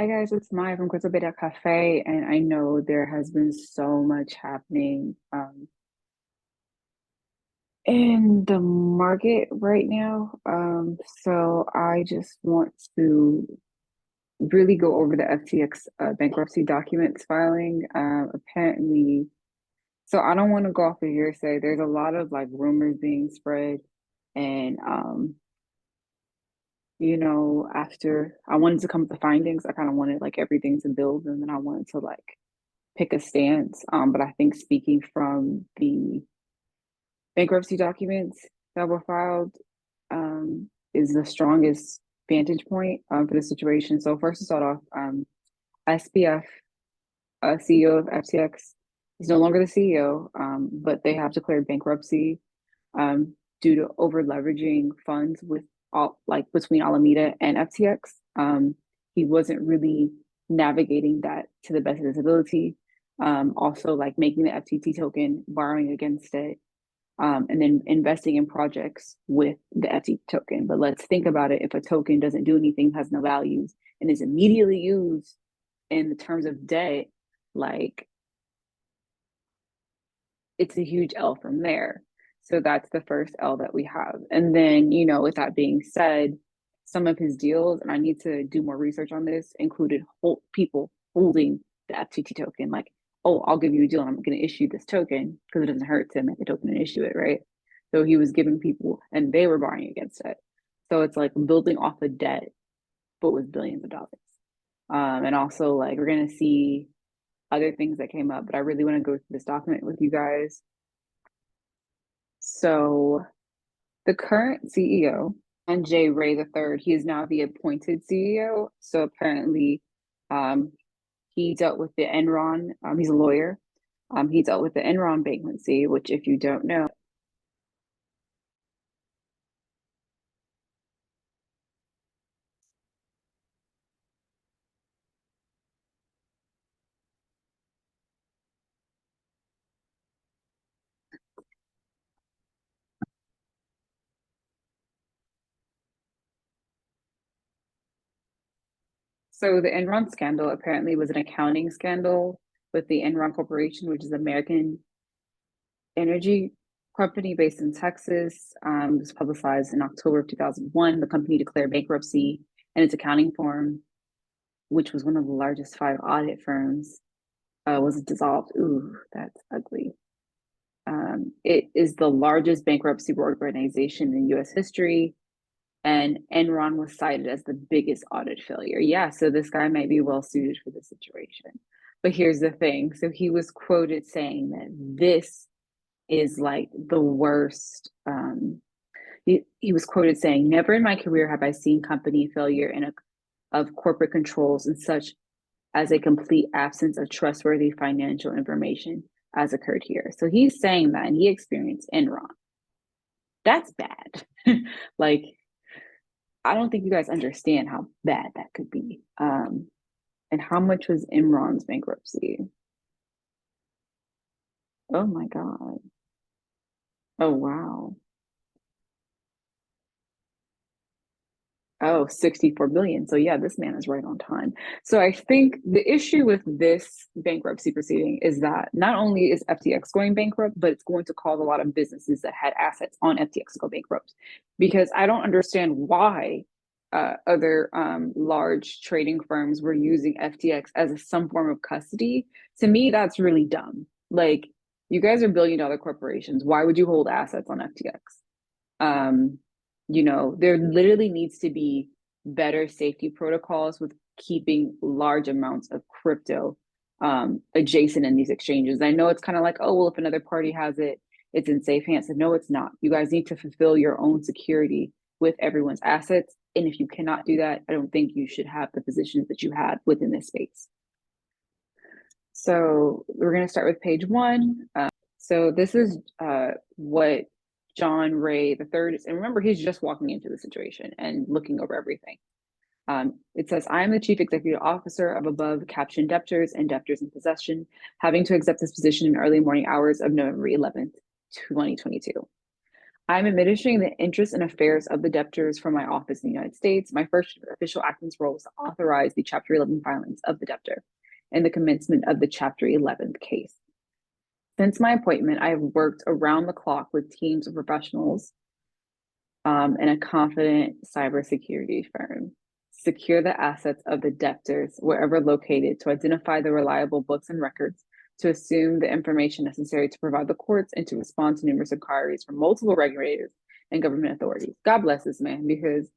Hi guys, it's Maya from Gracefully Cafe, and I know there has been so much happening in the market right now. So I just want to really go over the FTX bankruptcy documents filing. Apparently, so I don't want to go off of hearsay. There's a lot of like rumors being spread, and after I wanted to come with the findings, I kind of wanted like everything to build, and then I wanted to like pick a stance. But I think speaking from the bankruptcy documents that were filed is the strongest vantage point for the situation. So first to start off, SPF, CEO of FTX, is no longer the CEO, but they have declared bankruptcy due to over leveraging funds with all like between Alameda and FTX. He wasn't really navigating that to the best of his ability. Also, like making the FTT token, borrowing against it, and then investing in projects with the FTT token. But let's think about it: if a token doesn't do anything, has no values, and is immediately used in the terms of debt, like it's a huge L from there. So that's the first L that we have. And then, with that being said, some of his deals, and I need to do more research on this, included people holding the FTT token. Like, oh, I'll give you a deal and I'm going to issue this token because it doesn't hurt to make a token and issue it, right? So he was giving people and they were borrowing against it. So it's like building off a debt, but with billions of dollars. And also, like, we're going to see other things that came up, but I really want to go through this document with you guys. So the current CEO, J. Ray III, he is now the appointed CEO. So apparently, um, he dealt with the Enron. He's a lawyer. He dealt with the Enron bankruptcy, which, if you don't know, so the Enron scandal apparently was an accounting scandal with the Enron Corporation, which is American energy company based in Texas. It was publicized in October of 2001. The company declared bankruptcy, and its accounting firm, which was one of the largest five audit firms, was dissolved. Ooh, that's ugly. It is the largest bankruptcy organization in US history, and Enron was cited as the biggest audit failure. Yeah, so this guy might be well suited for the situation. But here's the thing. So he was quoted saying that this is like the worst. He was quoted saying, "Never in my career have I seen company failure of corporate controls and such as a complete absence of trustworthy financial information as occurred here." So he's saying that, and he experienced Enron. That's bad. Like, I don't think you guys understand how bad that could be. And how much was Enron's bankruptcy? Oh my God. Oh, wow. Oh, 64 billion. So yeah, this man is right on time. So I think the issue with this bankruptcy proceeding is that not only is FTX going bankrupt, but it's going to cause a lot of businesses that had assets on FTX to go bankrupt. Because I don't understand why other large trading firms were using FTX as some form of custody. To me, that's really dumb. Like, you guys are billion-dollar corporations. Why would you hold assets on FTX? Um, there literally needs to be better safety protocols with keeping large amounts of crypto adjacent in these exchanges. I know it's kind of like, oh, well, if another party has it, it's in safe hands. No, it's not. You guys need to fulfill your own security with everyone's assets. And if you cannot do that, I don't think you should have the positions that you had within this space. So we're going to start with page one. So this is what John Ray the third is, and remember, he's just walking into the situation and looking over everything. It says, "I am the chief executive officer of above captioned debtors and debtors in possession, having to accept this position in early morning hours of November 11th, 2022. I'm administering the interests and affairs of the debtors from my office in the United States. My first official act in this role was to authorize the Chapter 11 filings of the debtor and the commencement of the Chapter 11 case. Since my appointment, I have worked around the clock with teams of professionals and a confident cybersecurity firm, secure the assets of the debtors wherever located, to identify the reliable books and records, to assume the information necessary to provide the courts, and to respond to numerous inquiries from multiple regulators and government authorities. God bless this man, because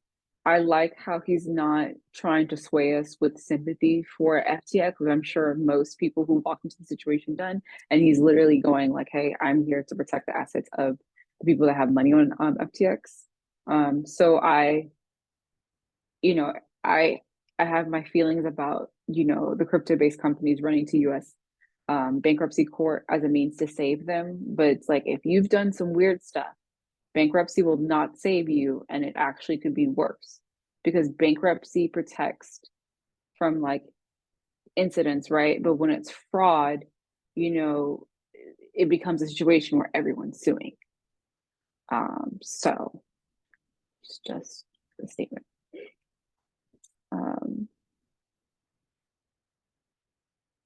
I like how he's not trying to sway us with sympathy for FTX, because I'm sure most people who walk into the situation done, and he's literally going like, hey, I'm here to protect the assets of the people that have money on FTX. So you know, I I have my feelings about, the crypto-based companies running to US bankruptcy court as a means to save them. But it's like, if you've done some weird stuff, bankruptcy will not save you, and it actually could be worse, because bankruptcy protects from like incidents, right? But when it's fraud, it becomes a situation where everyone's suing. So it's just a statement.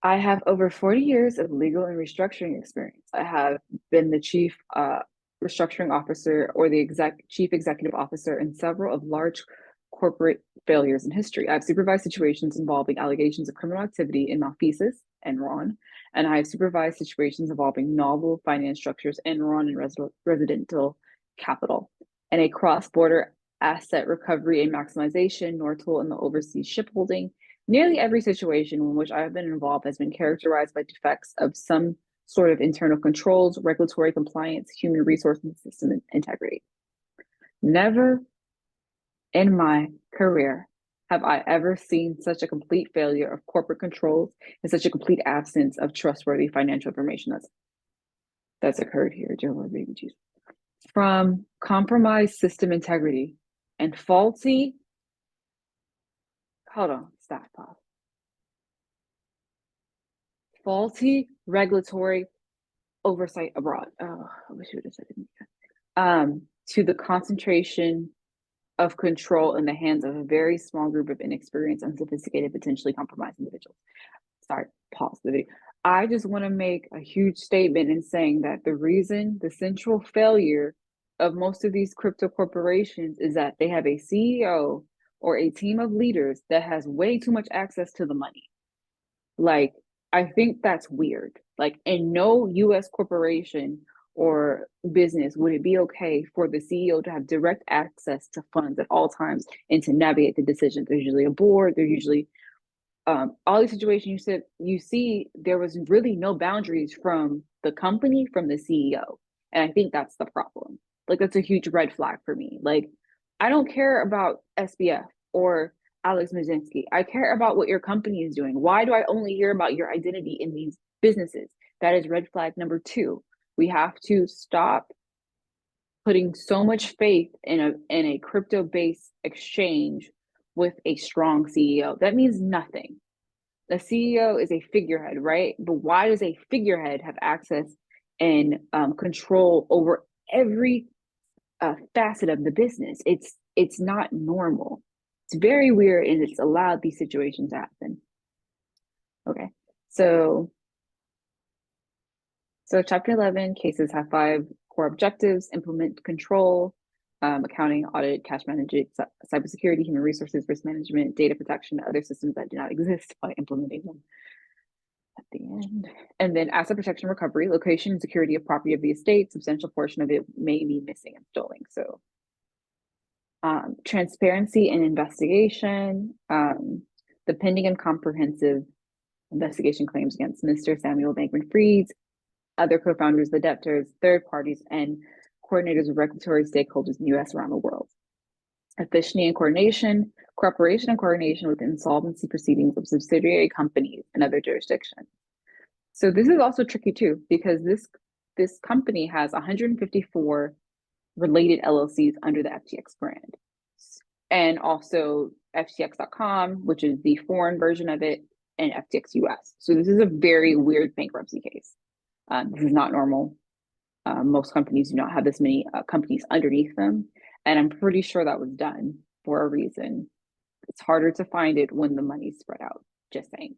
I have over 40 years of legal and restructuring experience. I have been the chief restructuring officer or the chief executive officer in several of large corporate failures in history. I've supervised situations involving allegations of criminal activity in malfeasance, Enron, and I have supervised situations involving novel finance structures, Enron and residential capital, and a cross-border asset recovery and maximization, Nortel, and the overseas shipholding. Nearly every situation in which I have been involved has been characterized by defects of some sort of internal controls, regulatory compliance, human resource, and system integrity. Never in my career have I ever seen such a complete failure of corporate controls and such a complete absence of trustworthy financial information that's occurred here, dear Lord, baby Jesus. From compromised system integrity and faulty, hold on, stop, pause. Faulty regulatory oversight abroad. Oh, I wish you would have said it. To the concentration of control in the hands of a very small group of inexperienced, unsophisticated, potentially compromised individuals. Sorry, pause the video. I just want to make a huge statement in saying that the central failure of most of these crypto corporations is that they have a CEO or a team of leaders that has way too much access to the money. Like, I think that's weird. Like, in no US corporation or business would it be okay for the CEO to have direct access to funds at all times and to navigate the decisions. There's usually a board, there's usually all these situations you see there was really no boundaries from the company, from the CEO. And I think that's the problem. Like, that's a huge red flag for me. Like, I don't care about SBF or Alex Mazinski. I care about what your company is doing. Why do I only hear about your identity in these businesses? That is red flag number 2. We have to stop putting so much faith in a crypto-based exchange with a strong CEO. That means nothing. The CEO is a figurehead, right? But why does a figurehead have access and control over every facet of the business? It's not normal. It's very weird, and it's allowed these situations to happen. Okay, so Chapter 11 cases have 5 core objectives: implement control, accounting, audit, cash management, cybersecurity, human resources, risk management, data protection, other systems that do not exist by implementing them at the end. And then asset protection recovery, location and security of property of the estate, substantial portion of it may be missing and stolen. So transparency and investigation, the pending and comprehensive investigation claims against Mr. Samuel Bankman-Fried, other co-founders, the debtors, third parties, and coordinators of regulatory stakeholders in the US around the world. Efficiency and coordination, cooperation and coordination with insolvency proceedings of subsidiary companies in other jurisdictions. So this is also tricky too, because this company has 154 related LLCs under the FTX brand. And also FTX.com, which is the foreign version of it, and FTX US. So this is a very weird bankruptcy case. This is not normal. Most companies do not have this many companies underneath them. And I'm pretty sure that was done for a reason. It's harder to find it when the money's spread out, just saying.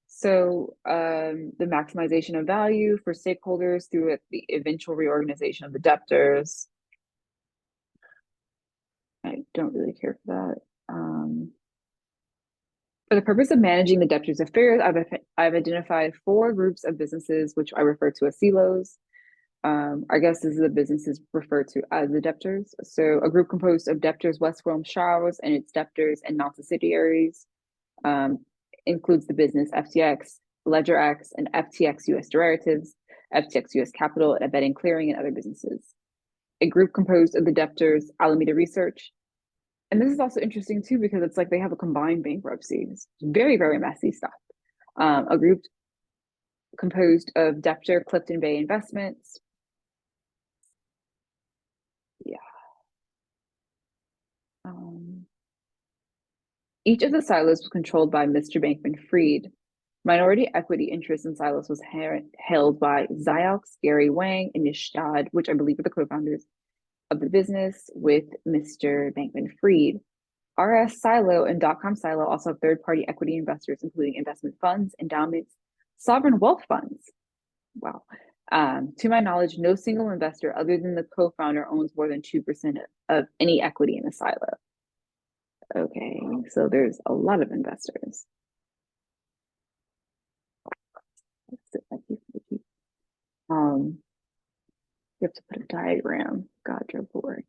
So the maximization of value for stakeholders through the eventual reorganization of the debtors. I don't really care for that. For the purpose of managing the debtors' affairs, I've identified 4 groups of businesses, which I refer to as silos. I guess this is the businesses referred to as the debtors. So a group composed of debtors West Rome Showers and its debtors and non-subsidiaries includes the business FTX, LedgerX, and FTX US Derivatives, FTX US Capital, and Abetting Clearing, and other businesses. A group composed of the debtors Alameda Research. And this is also interesting too, because it's like they have a combined bankruptcy. It's very, very messy stuff. A group composed of debtor Clifton Bay Investments. Yeah. Each of the silos was controlled by Mr. Bankman-Fried. Minority equity interest in silos was held by Ziox, Gary Wang, and Nishtad, which I believe are the co-founders of the business, with Mr. Bankman-Fried. RS Silo and .com Silo also have third-party equity investors, including investment funds, endowments, sovereign wealth funds. Wow. To my knowledge, no single investor other than the co-founder owns more than 2% of any equity in the silo. Okay, so there's a lot of investors. You have to put a diagram. God, you're bored.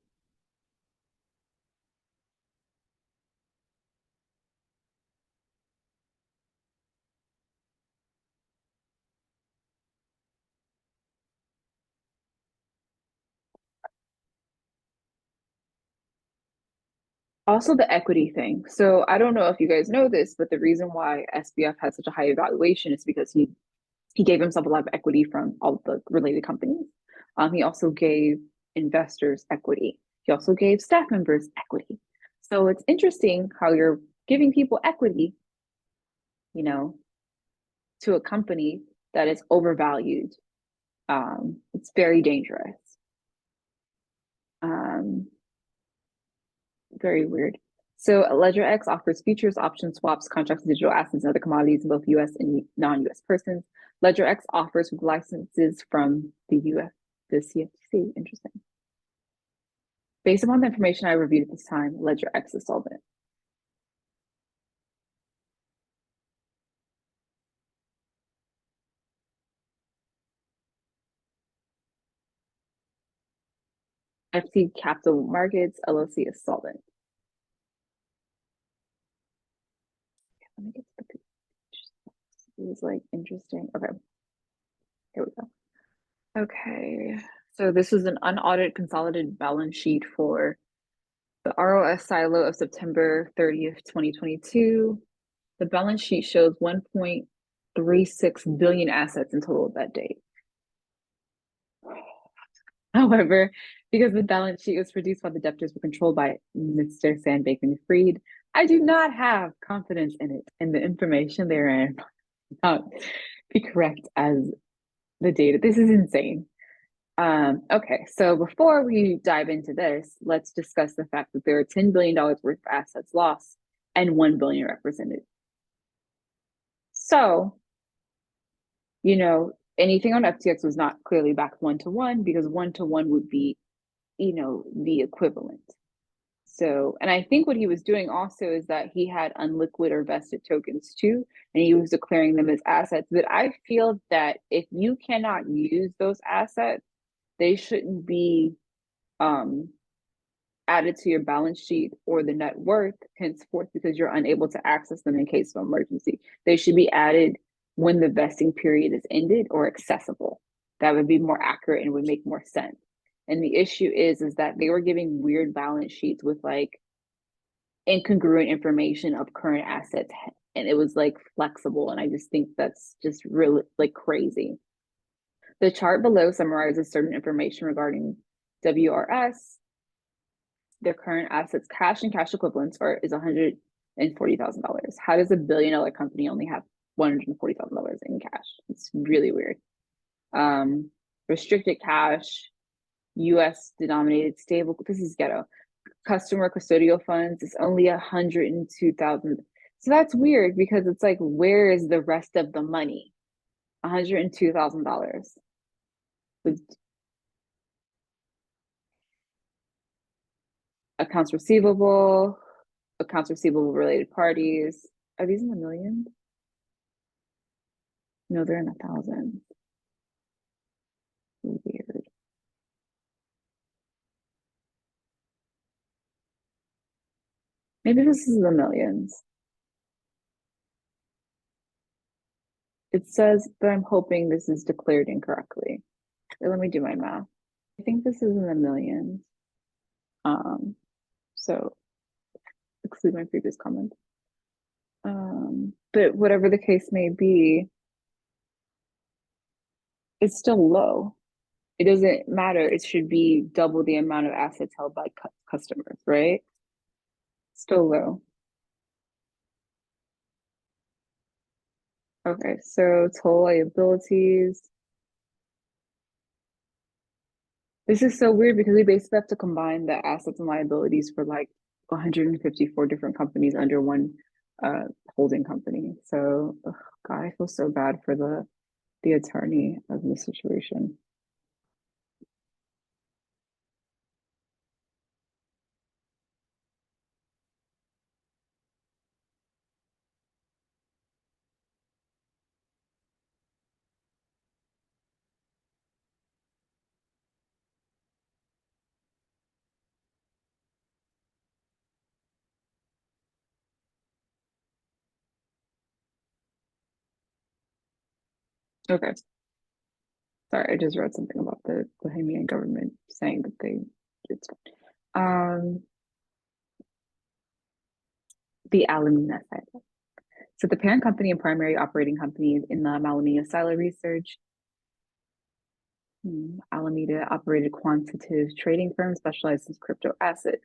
Also, the equity thing. So I don't know if you guys know this, but the reason why SBF has such a high evaluation is because he gave himself a lot of equity from all the related companies. He also gave investors equity. He also gave staff members equity. So it's interesting how you're giving people equity, you know, to a company that is overvalued. It's very dangerous. Very weird. So LedgerX offers futures, options, swaps, contracts, digital assets, and other commodities in both U.S. and non-U.S. persons. LedgerX offers licenses from the CFTC. Interesting. Based upon the information I reviewed at this time, LedgerX is solvent. FT Capital Markets LLC is solvent. Let me get to the page. It was like interesting. Okay, here we go. Okay, so this is an unaudited consolidated balance sheet for the ROS silo of September 30th, 2022. The balance sheet shows 1.36 billion assets in total at that date. However, because the balance sheet was produced while the debtors were controlled by Mr. Sam Bankman-Fried, I do not have confidence in it, and the information therein not be correct as the data. This is insane. Okay, so before we dive into this, let's discuss the fact that there are $10 billion worth of assets lost and 1 billion represented. So, you know, anything on FTX was not clearly backed 1-to-1, because 1-to-1 would be, you know, the equivalent. So, and I think what he was doing also is that he had unliquid or vested tokens too, and he was declaring them as assets. But I feel that if you cannot use those assets, they shouldn't be added to your balance sheet or the net worth henceforth, because you're unable to access them in case of emergency. They should be added when the vesting period is ended or accessible. That would be more accurate and would make more sense. And the issue is that they were giving weird balance sheets with like incongruent information of current assets, and it was like flexible. And I just think that's just really like crazy. The chart below summarizes certain information regarding WRS. Their current assets, cash and cash equivalents, is $140,000. How does $1 billion company only have $140,000 in cash? It's really weird. restricted cash, US denominated stable. This is ghetto. Customer custodial funds is only 102,000. So that's weird because it's like, where is the rest of the money? $102,000 with accounts receivable related parties. Are these in the millions? No, they're in the thousands. Weird. Maybe this is the millions. It says, but I'm hoping this is declared incorrectly. Let me do my math. I think this is in the millions. So exclude my previous comment. But whatever the case may be, it's still low. It doesn't matter. It should be double the amount of assets held by customers, right? Still low. Okay, so total liabilities. This is so weird because we basically have to combine the assets and liabilities for like 154 different companies under one holding company. So, ugh, God, I feel so bad for the attorney of this situation. Okay, sorry, I just read something about the Bahamian government saying that it's the Alameda silo. So the parent company and primary operating company in the Alameda Silo Research. Alameda operated quantitative trading firm specialized in crypto asset.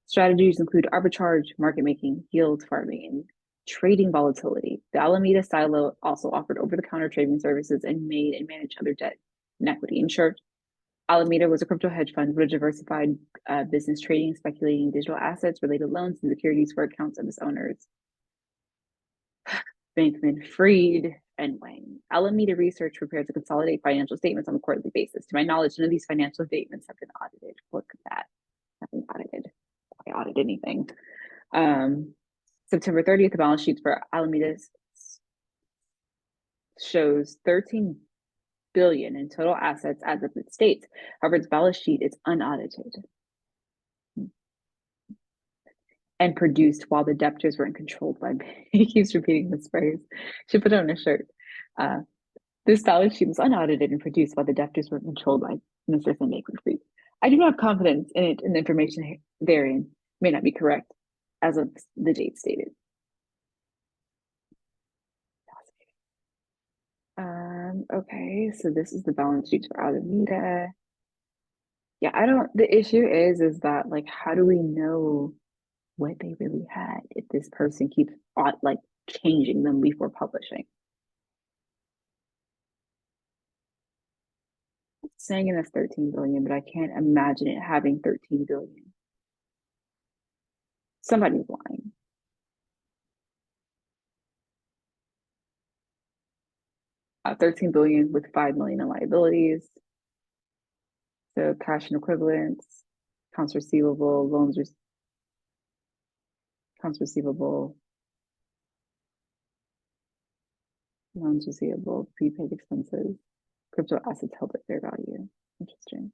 Strategies include arbitrage, market making, yield farming, and trading volatility. The Alameda silo also offered over-the-counter trading services and made and managed other debt and equity. In short, Alameda was a crypto hedge fund with a diversified business trading, speculating in digital assets, related loans, and securities for accounts of its owners. Bankman Fried and Wang. Alameda Research prepared to consolidate financial statements on a quarterly basis. To my knowledge, none of these financial statements have been audited. Look at that. Haven't audited. I audit anything. September 30th, the balance sheets for Alameda shows 13 billion in total assets as of the states. However, its balance sheet is unaudited and produced while the debtors weren't controlled by. He keeps repeating this phrase. Should put it on a shirt. This balance sheet was unaudited and produced while the debtors were controlled by Mr. Bankman-Fried. I do not have confidence in it, and the information therein may not be correct as of the date stated. Okay, so this is the balance sheet for Alameda. Yeah, the issue is that like, how do we know what they really had if this person keeps like changing them before publishing? It's saying it as 13 billion, but I can't imagine it having 13 billion. Somebody's lying. $13 billion with 5 million in liabilities. So cash and equivalents, accounts receivable, accounts receivable, loans receivable, prepaid expenses, crypto assets held at fair value. Interesting.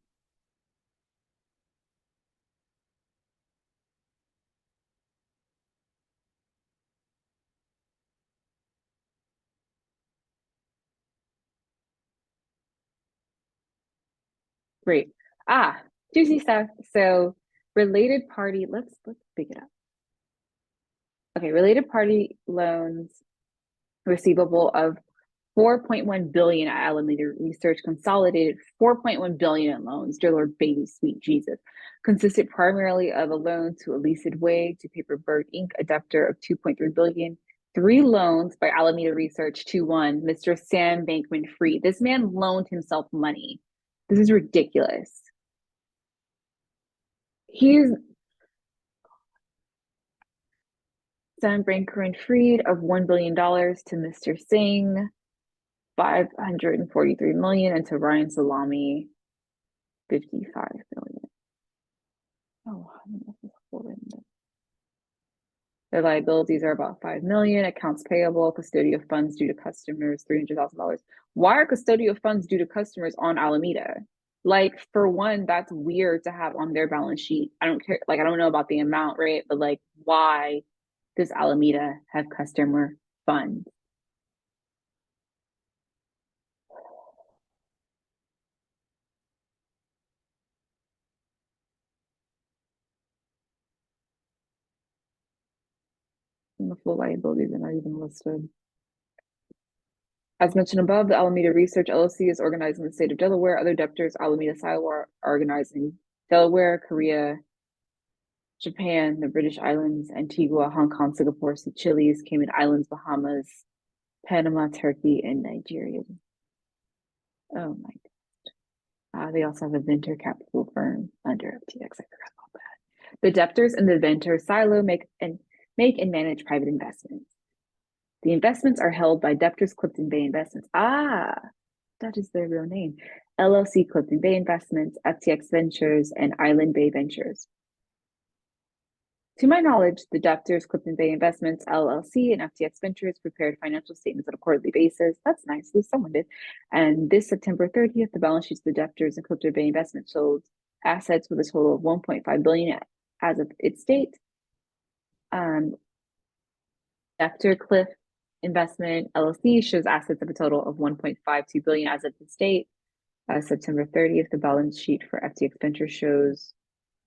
Great. Juicy stuff. So related party, let's pick it up. Okay, related party loans receivable of 4.1 billion at Alameda Research consolidated 4.1 billion in loans. Dear Lord, baby, sweet Jesus, consisted primarily of a loan to Elicit Way to Paperberg Inc., a debtor of 2.3 billion. 3 loans by Alameda Research to one, Mr. Sam Bankman-Fried. This man loaned himself money This is ridiculous. He's Sam Bankman-Fried of $1 billion to Mr. Singh, 543 million, and to Ryan Salami, 55 million. Oh, their liabilities are about 5 million. Accounts payable, custodial funds due to customers, $300,000. Why are custodial funds due to customers on Alameda? Like, for one, that's weird to have on their balance sheet. I don't care. Like, I don't know about the amount, right? But like, why does Alameda have customer funds? And the full liabilities are not even listed. As mentioned above, the Alameda Research LLC is organized in the state of Delaware. Other debtors, Alameda Silo, are organized in Delaware, Korea, Japan, the British Islands, Antigua, Hong Kong, Singapore, Seychelles, Cayman Islands, Bahamas, Panama, Turkey, and Nigeria. Oh my God. They also have a venture capital firm under FTX. I forgot about that. The debtors in the venture silo make and manage private investments. The investments are held by Debtors Clifton Bay Investments. That is their real name. LLC Clifton Bay Investments, FTX Ventures, and Island Bay Ventures. To my knowledge, the debtors Clifton Bay Investments, LLC, and FTX Ventures prepared financial statements on a quarterly basis. That's nice, at least someone did. And this September 30th, the balance sheets of the debtors and Clifton Bay Investments showed assets with a total of 1.5 billion as of its date. Debtor Cliff Investment LLC shows assets of a total of 1.52 billion as of this date. September 30th, the balance sheet for FTX Ventures shows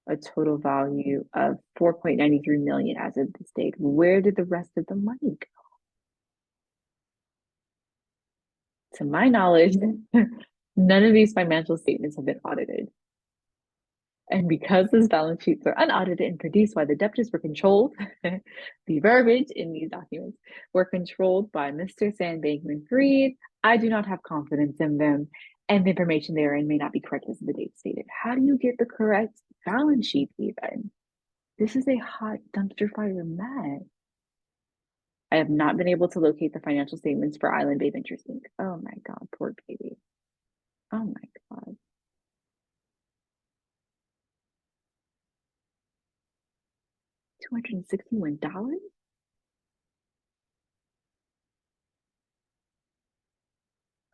a total value of 4.93 million as of this date. Where did the rest of the money go? To my knowledge, none of these financial statements have been audited. And because those balance sheets are unaudited and produced by the debtors were controlled, the verbiage in these documents were controlled by Mr. Sam Bankman-Fried. I do not have confidence in them, and the information therein may not be correct as of the date stated. How do you get the correct balance sheet even? This is a hot dumpster fire mess. I have not been able to locate the financial statements for Island Bay Ventures Inc. Oh my God, poor baby. Oh my God. $261?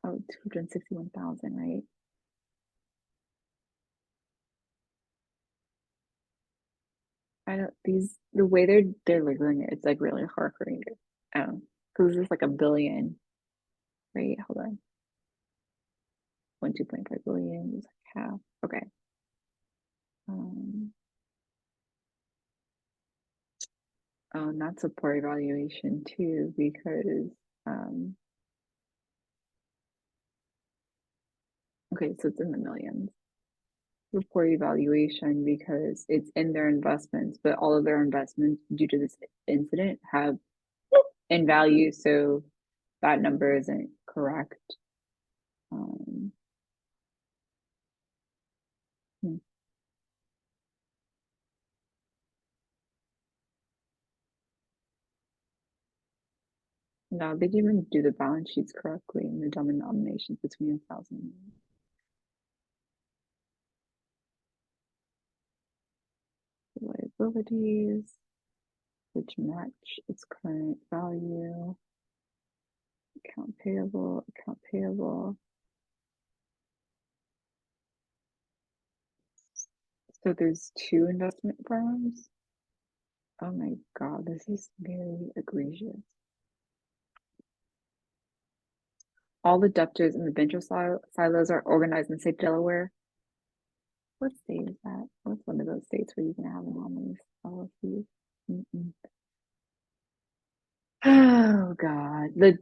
Oh, 261,000, right? I don't the way they're delivering it, it's like really hard for me to because it's like a billion, right? Hold on. 2.5 billion is like half. Okay. Um not support evaluation too, because okay, so it's in the millions. Report evaluation because it's in their investments, but all of their investments due to this incident have in value, so that number isn't correct. Um, hmm. No, they didn't even do the balance sheets correctly in the denominations between 1,000 liabilities, which match its current value. Account payable, account payable. So there's two investment firms. Oh my God, this is very egregious. All the debtors in the venture silos are organized in the state of Delaware. What state is that? What's one of those states where you can have anomalies policies? Oh God. The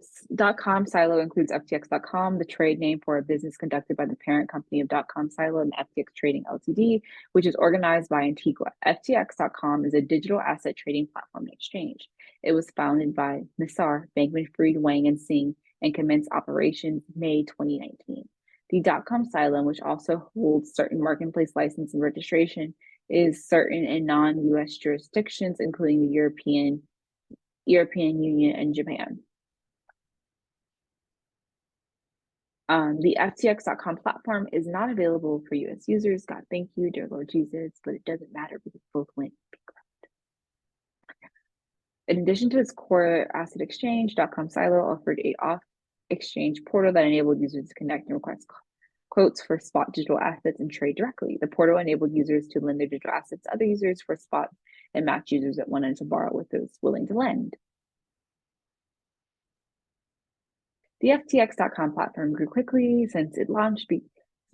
.com silo includes FTX.com, the trade name for a business conducted by the parent company of .com silo and FTX Trading Ltd, which is organized by Antigua. FTX.com is a digital asset trading platform and exchange. It was founded by Misar, Bankman-Fried, Wang, and Singh and commenced operations May 2019. The dot-com silo, which also holds certain marketplace license and registration, is certain in non-US jurisdictions, including the European Union and Japan. The FTX.com platform is not available for US users. God, thank you, dear Lord Jesus, but it doesn't matter because both went bankrupt. In addition to its core asset exchange, dot-com silo offered a off-exchange portal that enabled users to connect and request quotes for spot digital assets and trade directly. The portal enabled users to lend their digital assets to other users for spot and match users that wanted to borrow with those willing to lend. The FTX.com platform grew quickly since it launched to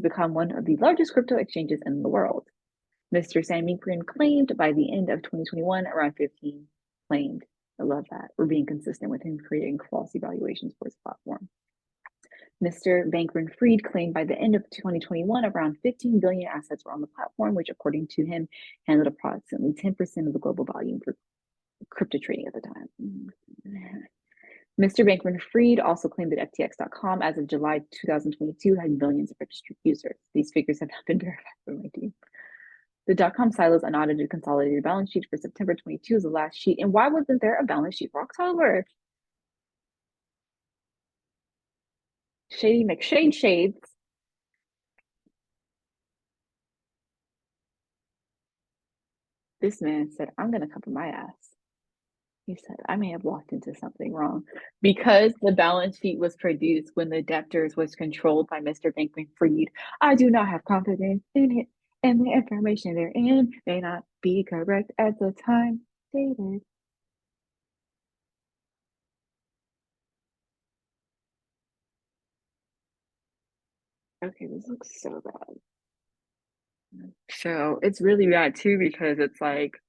become one of the largest crypto exchanges in the world. Mr. Sam Bankman claimed by the end of 2021, around 15 claimed. I love that. We're being consistent with him creating false evaluations for his platform. Mr. Bankman-Fried claimed by the end of 2021, around 15 billion assets were on the platform, which, according to him, handled approximately 10% of the global volume for crypto trading at the time. Mr. Bankman-Fried also claimed that FTX.com, as of July 2022, had millions of registered users. These figures have not been verified by my team. The dot-com silo's unaudited consolidated balance sheet for September 22 is the last sheet. And why wasn't there a balance sheet for October? Shady McShade shades. This man said, I'm going to cover my ass. He said, I may have walked into something wrong because the balance sheet was produced when the debtors was controlled by Mr. Bankman-Fried. I do not have confidence in it, and the information therein may not be correct at the time stated. Okay, this looks so bad. So it's really bad too because it's like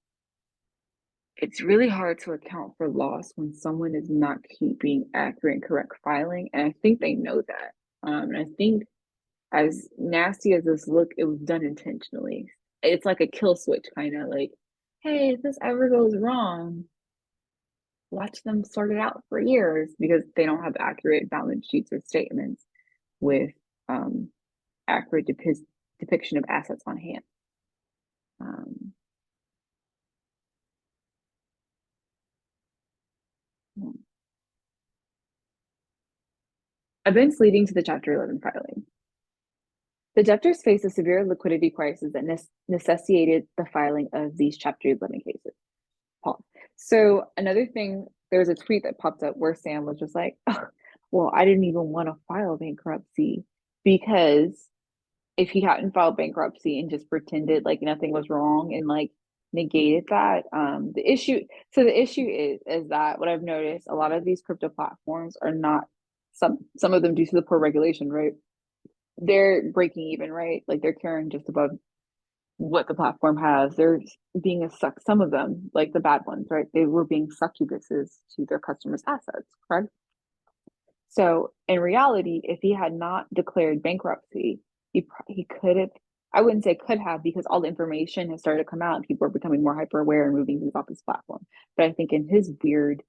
it's really hard to account for loss when someone is not keeping accurate and correct filing, and I think they know that. And I think as nasty as this look, it was done intentionally. It's like a kill switch, kind of like, hey, if this ever goes wrong, watch them sort it out for years because they don't have accurate balance sheets or statements with accurate depiction of assets on hand. Events leading to the Chapter 11 filing. The debtors faced a severe liquidity crisis that necessitated the filing of these Chapter 11 cases. Pause. So another thing, there was a tweet that popped up where Sam was just like, oh, well, I didn't even want to file bankruptcy because if he hadn't filed bankruptcy and just pretended like nothing was wrong and like negated that, the issue is that what I've noticed, a lot of these crypto platforms are not, some of them due to the poor regulation, right? They're breaking even, right? Like they're carrying just above what the platform has. They're being some of them, like the bad ones, right? They were being succubuses to their customers' assets, correct? So in reality, if he had not declared bankruptcy, he could have, I wouldn't say could have, because all the information has started to come out and people are becoming more hyper aware and moving things off his platform. But I think in his weird,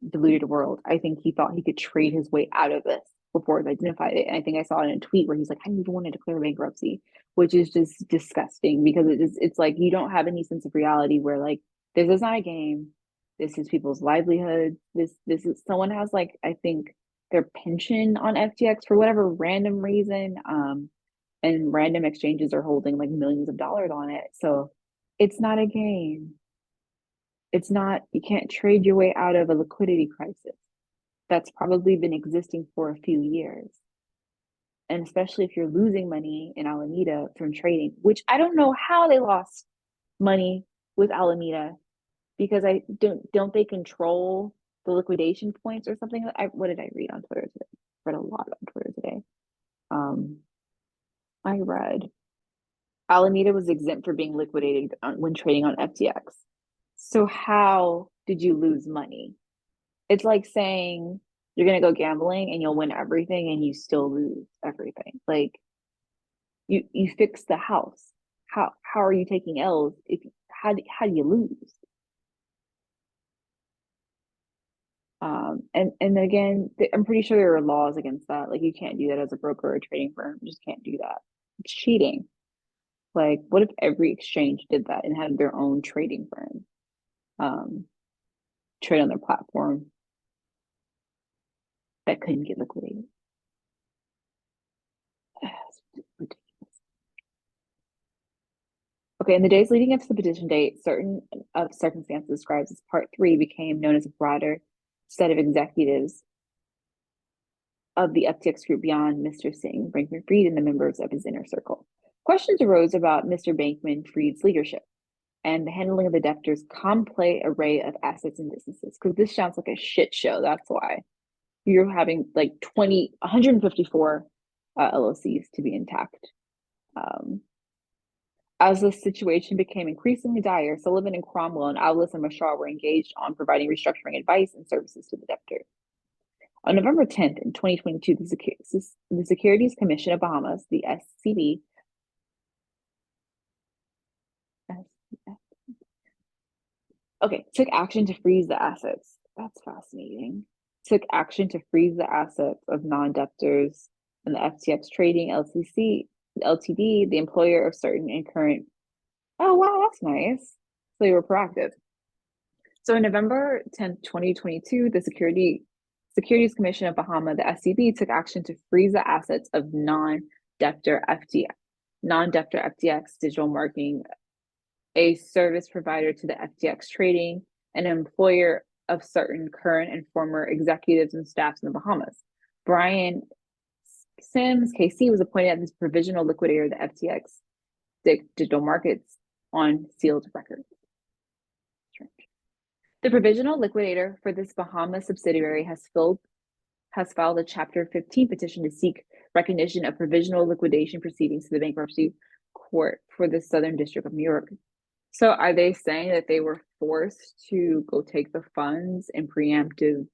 deluded world, I think he thought he could trade his way out of this before he identified it. And I think I saw it in a tweet where he's like, I didn't even want to declare bankruptcy, which is just disgusting because it's like you don't have any sense of reality where like this is not a game. This is people's livelihood. This is someone has like, I think their pension on FTX for whatever random reason. And random exchanges are holding like millions of dollars on it. So it's not a game. It's not, you can't trade your way out of a liquidity crisis that's probably been existing for a few years. And especially if you're losing money in Alameda from trading, which I don't know how they lost money with Alameda because I don't they control the liquidation points or something? What did I read on Twitter today? I read a lot on Twitter today. I read Alameda was exempt for being liquidated when trading on FTX. So how did you lose money? It's like saying you're gonna go gambling and you'll win everything and you still lose everything. Like you fix the house. How are you taking L's if how do you lose? And again, I'm pretty sure there are laws against that. Like you can't do that as a broker or a trading firm. You just can't do that. It's cheating. Like, what if every exchange did that and had their own trading firm, trade on their platform that couldn't get liquidated? Okay, in the days leading up to the petition date, certain of circumstances described as Part 3 became known as a broader set of executives of the FTX group beyond Mr. Singh, Bankman-Fried, and the members of his inner circle. Questions arose about Mr. Bankman-Fried's leadership and the handling of the debtors' complex array of assets and businesses. Because this sounds like a shit show. That's why you're having like 154 LLCs to be intact. As the situation became increasingly dire, Sullivan and Cromwell and Alice and Mashar were engaged on providing restructuring advice and services to the debtor. On November 10th, in 2022, the Securities Commission of Bahamas, the SCB, took action to freeze the assets. That's fascinating. Took action to freeze the assets of non-debtors and the FTX Trading LCC, Ltd, the employer of certain and current. Oh, wow, that's nice. So they were proactive. So on November 10th, 2022, the Securities Commission of Bahamas, the SCB, took action to freeze the assets of non-debtor FTX Digital Marketing, a service provider to the FTX Trading, and an employer of certain current and former executives and staffs in the Bahamas. Brian Sims, KC, was appointed as provisional liquidator of the FTX digital markets on sealed record. The provisional liquidator for this Bahamas subsidiary has filed a Chapter 15 petition to seek recognition of provisional liquidation proceedings to the bankruptcy court for the Southern District of New York. So are they saying that they were forced to go take the funds and preemptive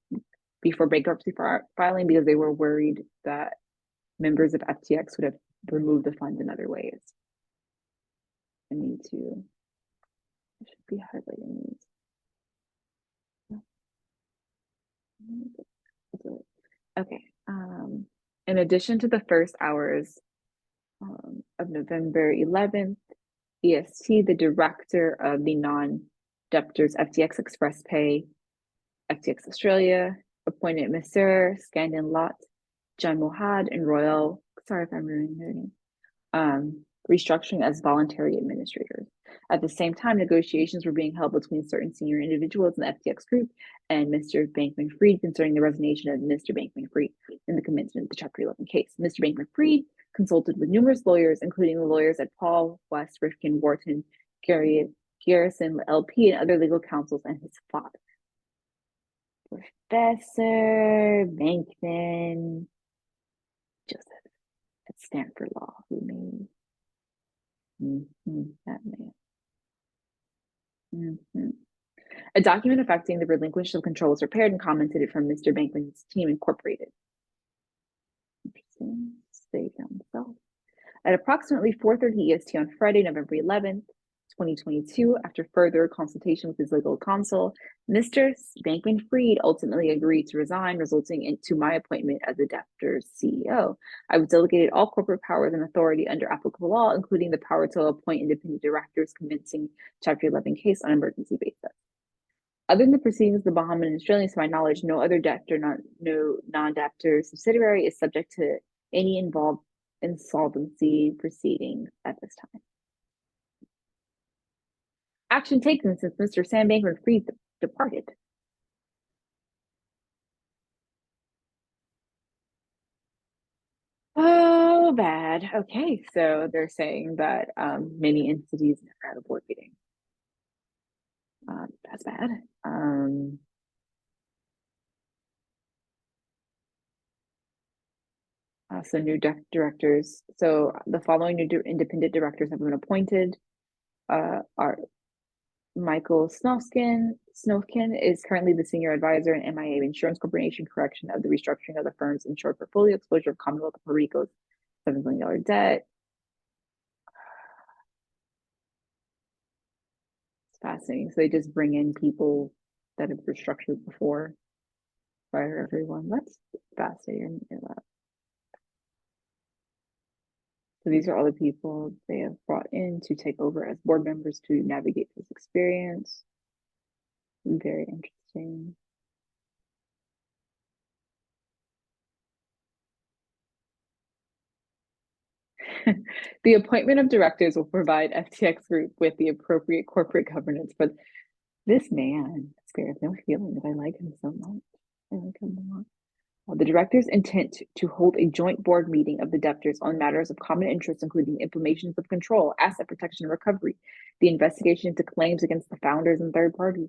before bankruptcy filing because they were worried that members of FTX would have removed the funds in other ways? I should be highlighting these. Okay. In addition to the first hours of November 11th, EST, the director of the non-debtors FTX Express Pay, FTX Australia, appointed Mr. Skandin Lot, John Mohad, and Royal, sorry if I'm ruining their name, restructuring as voluntary administrators. At the same time, negotiations were being held between certain senior individuals in the FTX group and Mr. Bankman-Fried concerning the resignation of Mr. Bankman-Fried in the commencement of the Chapter 11 case. Mr. Bankman-Fried consulted with numerous lawyers, including the lawyers at Paul, West, Rifkin, Wharton, Garrison, LP, and other legal counsels, and his father, Professor Bankman Joseph at Stanford Law, who made that man. A document affecting the relinquishment of control was prepared and commented from Mr. Bankman's team incorporated. Interesting. Stay down south. At approximately 4:30 EST on Friday, November 11th, 2022, after further consultation with his legal counsel, Mr. Bankman-Fried ultimately agreed to resign, resulting into my appointment as the debtor's CEO. I was delegated all corporate powers and authority under applicable law, including the power to appoint independent directors commencing Chapter 11 case on emergency basis. Other than the proceedings of the Bahamian and Australians, to my knowledge, no other debtor, no non-debtor subsidiary is subject to any involved insolvency proceedings at this time. Action taken since Mr. Sam Bankman-Fried departed. Oh, bad. Okay, so they're saying that many entities never had a board meeting. That's bad. So new directors. So the following new independent directors have been appointed. Are Michael Snofkin is currently the senior advisor in MIA Insurance Corporation correction of the restructuring of the firm's insured portfolio exposure of Commonwealth of Puerto Rico's $7 million debt. It's fascinating. So they just bring in people that have restructured before. fire everyone. That's fascinating. So these are all the people they have brought in to take over as board members to navigate this experience. Very interesting. The appointment of directors will provide FTX Group with the appropriate corporate governance. But this man spares no feeling that I like him so much. I like him a lot. The directors' intent to hold a joint board meeting of the debtors on matters of common interest, including implementations of control, asset protection and recovery, the investigation into claims against the founders and third parties,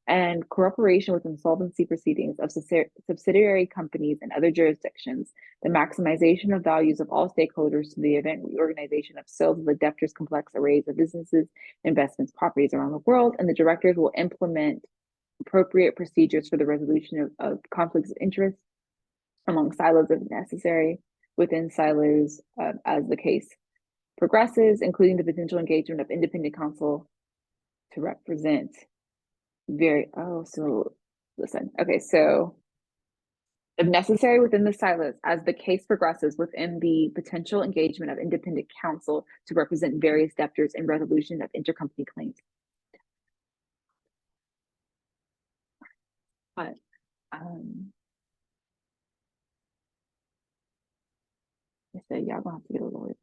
and cooperation with insolvency proceedings of subsidiary companies and other jurisdictions, the maximization of values of all stakeholders to the event reorganization of sales of the debtors' complex arrays of businesses, investments, properties around the world, and the directors will implement appropriate procedures for the resolution of conflicts of interest among silos if necessary, within silos as the case progresses, including the potential engagement of independent counsel to represent so if necessary within the silos as the case progresses, within the potential engagement of independent counsel to represent various debtors in resolution of intercompany claims. But I said, y'all gonna have to get a lawyer.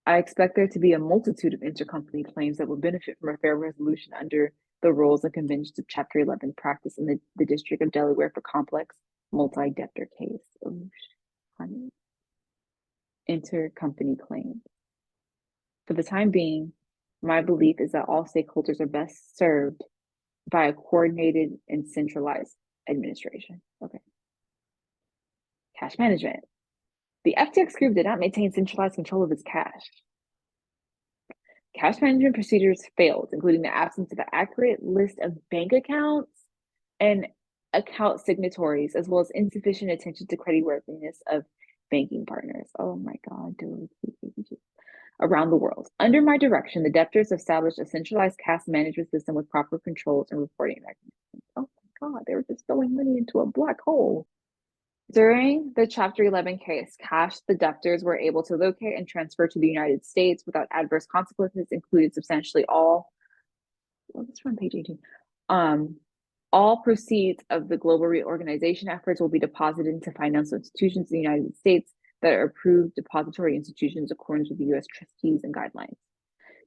I expect there to be a multitude of intercompany claims that will benefit from a fair resolution under the rules and conventions of Chapter 11 practice in the District of Delaware for complex multi-debtor case. Oh, honey. Intercompany claims. For the time being, my belief is that all stakeholders are best served by a coordinated and centralized administration. Okay. Cash management. The FTX Group did not maintain centralized control of its cash. Cash management procedures failed, including the absence of an accurate list of bank accounts and account signatories, as well as insufficient attention to creditworthiness of banking partners. Oh my God, dude. Around the world. Under my direction, the debtors established a centralized cash management system with proper controls and reporting mechanisms. Oh my God, they were just throwing money into a black hole. During the Chapter 11 case, cash the debtors were able to locate and transfer to the United States without adverse consequences, included substantially all. Well, that's from page 18. All proceeds of the global reorganization efforts will be deposited into financial institutions in the United States that are approved depository institutions according to the U.S. trustees and guidelines.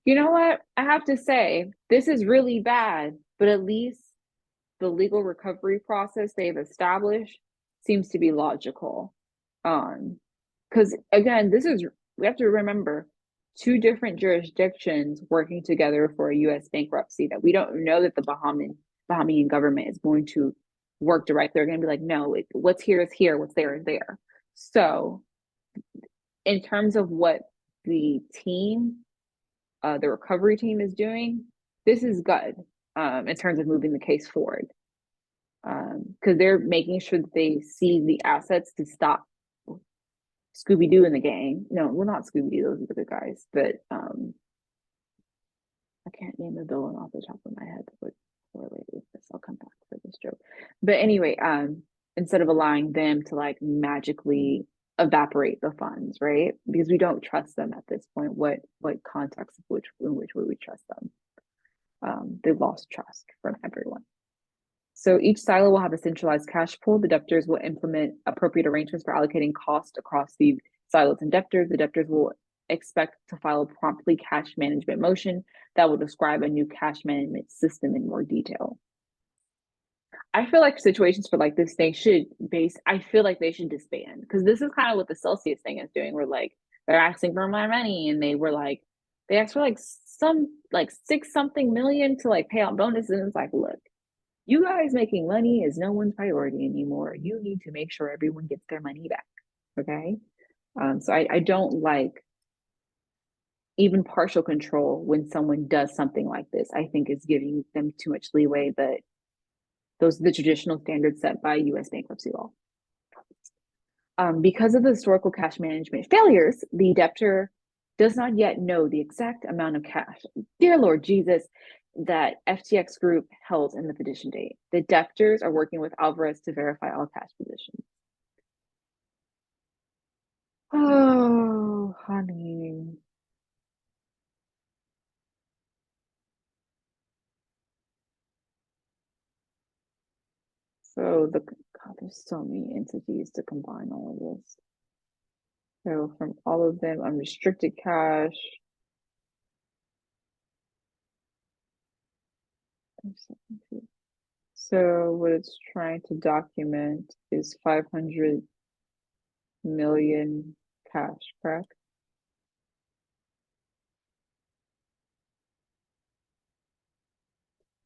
You know what? I have to say, this is really bad, but at least the legal recovery process they've established seems to be logical. Because again, we have to remember 2 different jurisdictions working together for a U.S. bankruptcy that we don't know that the Bahamian government is going to work directly. They're going to be like, no, what's here is here, what's there is there. So in terms of what the team, the recovery team is doing, this is good in terms of moving the case forward. Because they're making sure that they see the assets to stop Scooby-Doo and the gang. No, well, not Scooby-Doo, those are the good guys, but I can't name the villain off the top of my head that would correlate with this. I'll come back for this joke. But anyway, instead of allowing them to like magically evaporate the funds, right? Because we don't trust them at this point. What context in which would we trust them? They've lost trust from everyone. So each silo will have a centralized cash pool. The debtors will implement appropriate arrangements for allocating cost across the silos and debtors. The debtors will expect to file a promptly cash management motion that will describe a new cash management system in more detail. I feel like situations for like this, I feel like they should disband, because this is kind of what the Celsius thing is doing. Where like they're asking for my money, and they asked for like some like 6-something million to like pay out bonuses, and it's like, look, you guys making money is no one's priority anymore. You need to make sure everyone gets their money back. Okay. So I don't like even partial control when someone does something like this. I think is giving them too much leeway, but those are the traditional standards set by US bankruptcy law. Because of the historical cash management failures, the debtor does not yet know the exact amount of cash. Dear Lord Jesus, that FTX Group held in the petition date. The debtors are working with Alvarez to verify all cash positions. Oh, honey. So God, there's so many entities to combine all of this. So from all of them, unrestricted cash. So what it's trying to document is 500 million cash, correct?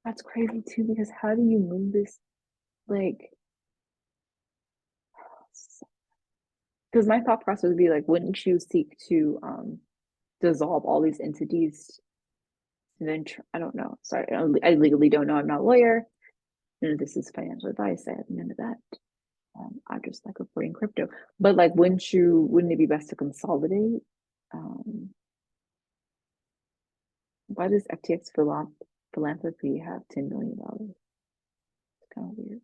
That's crazy too, because how do you move this? Like, because my thought process would be like, wouldn't you seek to dissolve all these entities? And then I don't know. Sorry, I legally don't know. I'm not a lawyer. None of this is financial advice. I have none of that. I just like reporting crypto. But like, wouldn't it be best to consolidate? Why does FTX philanthropy have $10 million? It's kind of weird.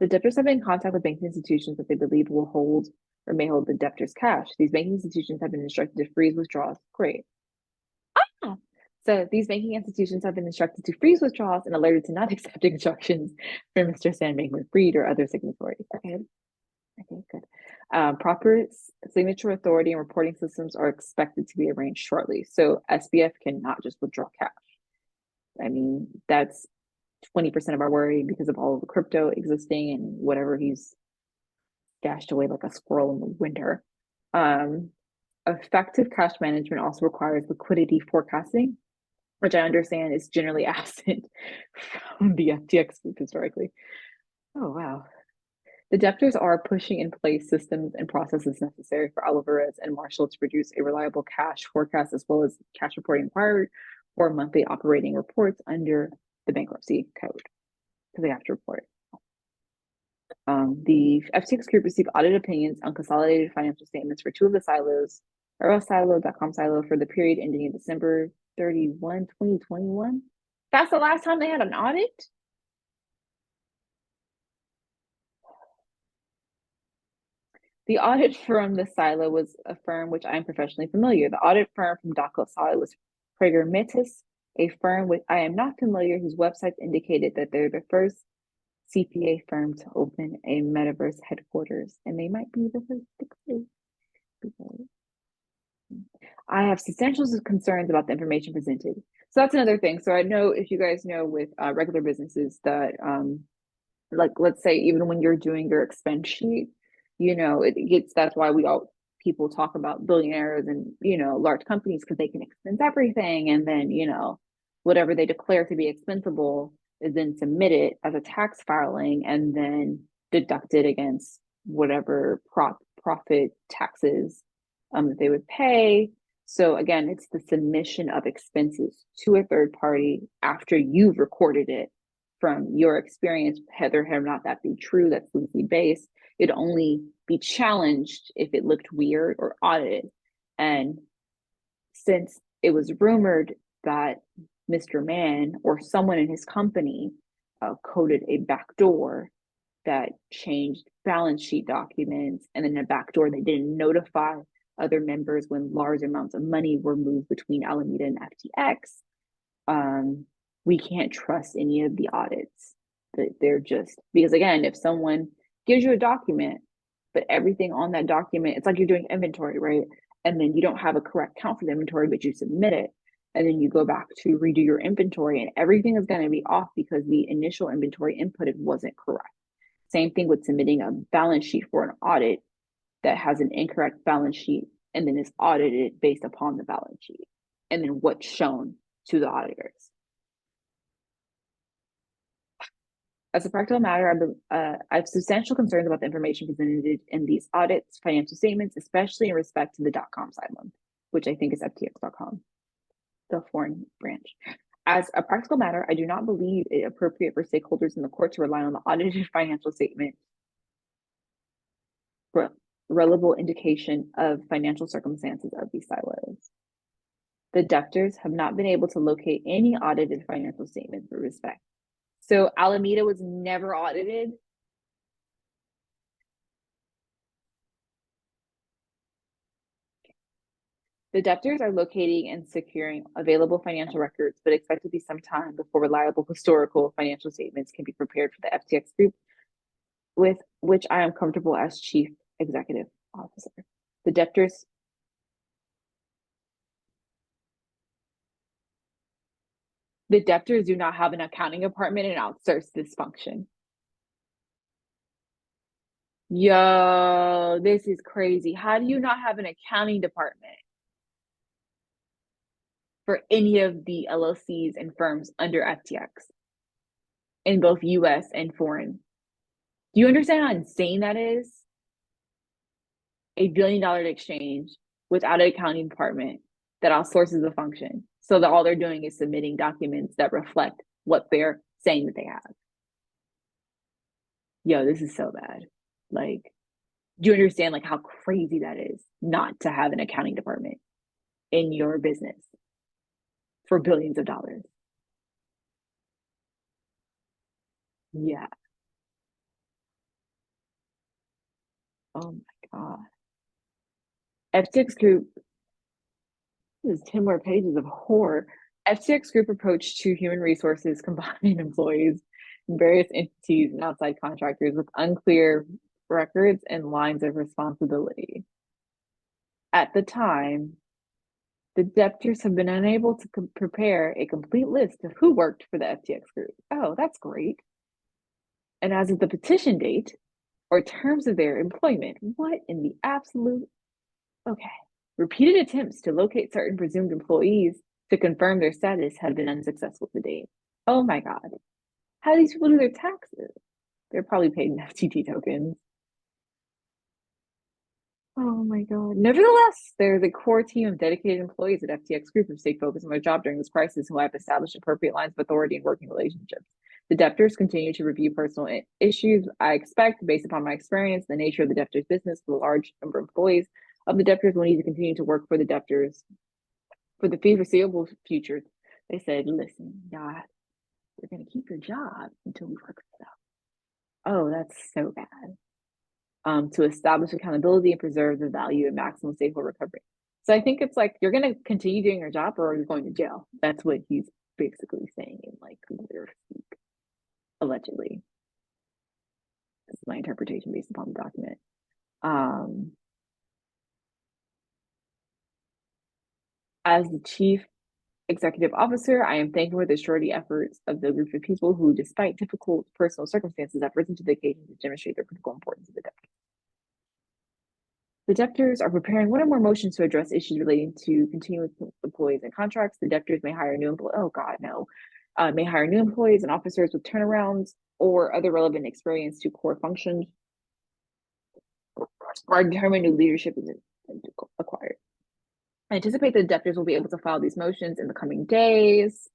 The debtors have been in contact with banking institutions that they believe will hold or may hold the debtors' cash. These banking institutions have been instructed to freeze withdrawals. Great. Ah! So these banking institutions have been instructed to freeze withdrawals and alerted to not accepting instructions from Mr. Sam Bankman-Fried or other signatories. Okay. Okay, good. Proper signature authority and reporting systems are expected to be arranged shortly. So SBF cannot just withdraw cash. I mean, that's 20% of our worry because of all of the crypto existing and whatever he's stashed away like a squirrel in the winter. Effective cash management also requires liquidity forecasting, which I understand is generally absent from the FTX group historically. Oh, wow. The debtors are pushing in place systems and processes necessary for Alvarez and Marshall to produce a reliable cash forecast as well as cash reporting required for monthly operating reports under the bankruptcy code because they have to report. The FTX group received audit opinions on consolidated financial statements for two of the silos, Silo.com silo for the period ending December 31, 2021. That's the last time they had an audit? The audit from the silo was a firm which I'm professionally familiar. The audit firm from Daco Silo was Prager Metis, a firm with I am not familiar, whose websites indicated that they're the first CPA firm to open a metaverse headquarters, and they might be the first to close. I have substantial concerns about the information presented. So that's another thing. So I know if you guys know with regular businesses that like let's say even when you're doing your expense sheet, it gets that's why people talk about billionaires and large companies because they can expense everything and then whatever they declare to be expensable is then submitted as a tax filing and then deducted against whatever profit taxes that they would pay. So again, it's the submission of expenses to a third party after you've recorded it. From your experience, whether or not that be true, that's loosely based, it'd only be challenged if it looked weird or audited. And since it was rumored that Mr. Mann or someone in his company coded a backdoor that changed balance sheet documents, and then a backdoor they didn't notify other members when large amounts of money were moved between Alameda and FTX, we can't trust any of the audits. That they're just because again, if someone gives you a document, but everything on that document, it's like you're doing inventory, right? And then you don't have a correct count for the inventory, but you submit it, and then you go back to redo your inventory, and everything is going to be off because the initial inventory inputted wasn't correct. Same thing with submitting a balance sheet for an audit that has an incorrect balance sheet and then is audited based upon the balance sheet and then what's shown to the auditors. As a practical matter, I have substantial concerns about the information presented in these audits, financial statements, especially in respect to the .com silo, which I think is FTX.com, the foreign branch. As a practical matter, I do not believe it appropriate for stakeholders in the court to rely on the audited financial statement for relevant indication of financial circumstances of these silos. The debtors have not been able to locate any audited financial statements for respect. So Alameda was never audited. The debtors are locating and securing available financial records, but expect to be some time before reliable historical financial statements can be prepared for the FTX group, with which I am comfortable as chief executive officer. The debtors do not have an accounting department and outsource this function. Yo, this is crazy. How do you not have an accounting department for any of the LLCs and firms under FTX in both US and foreign? Do you understand how insane that is? $1 billion exchange without an accounting department that outsources the function, so that all they're doing is submitting documents that reflect what they're saying that they have. Yo, this is so bad. Like, do you understand like how crazy that is not to have an accounting department in your business for billions of dollars? Yeah. Oh my God. FTX Group, this is 10 more pages of horror. FTX Group approached to human resources combining employees in various entities and outside contractors with unclear records and lines of responsibility. At the time, the debtors have been unable to prepare a complete list of who worked for the FTX Group. Oh, that's great. And as of the petition date or terms of their employment, what in the absolute? Okay. Repeated attempts to locate certain presumed employees to confirm their status have been unsuccessful to date. Oh my God. How do these people do their taxes? They're probably paid in FTT tokens. Oh my God. Nevertheless, there's a core team of dedicated employees at FTX Group who stayed focused on their job during this crisis, who have established appropriate lines of authority and working relationships. The debtors continue to review personal issues. I expect, based upon my experience, the nature of the debtors' business, the large number of employees of the debtors will need to continue to work for the debtors for the foreseeable future. They said, listen, y'all, we're going to keep your job until we work this out. Oh, that's so bad. To establish accountability and preserve the value and maximum stakeholder recovery. So I think it's like, you're going to continue doing your job or you're going to jail. That's what he's basically saying in like lawyer speak, allegedly. This is my interpretation based upon the document. As the chief executive officer, I am thankful for the surety efforts of the group of people who, despite difficult personal circumstances, have risen to the occasion to demonstrate the critical importance of the debtors. The debtors are preparing one or more motions to address issues relating to continuing employees and contracts. The debtors may hire new employees. Oh God, no. May hire new employees and officers with turnarounds or other relevant experience to core functions, or determine new leadership is acquired. I anticipate the debtors will be able to file these motions in the coming days.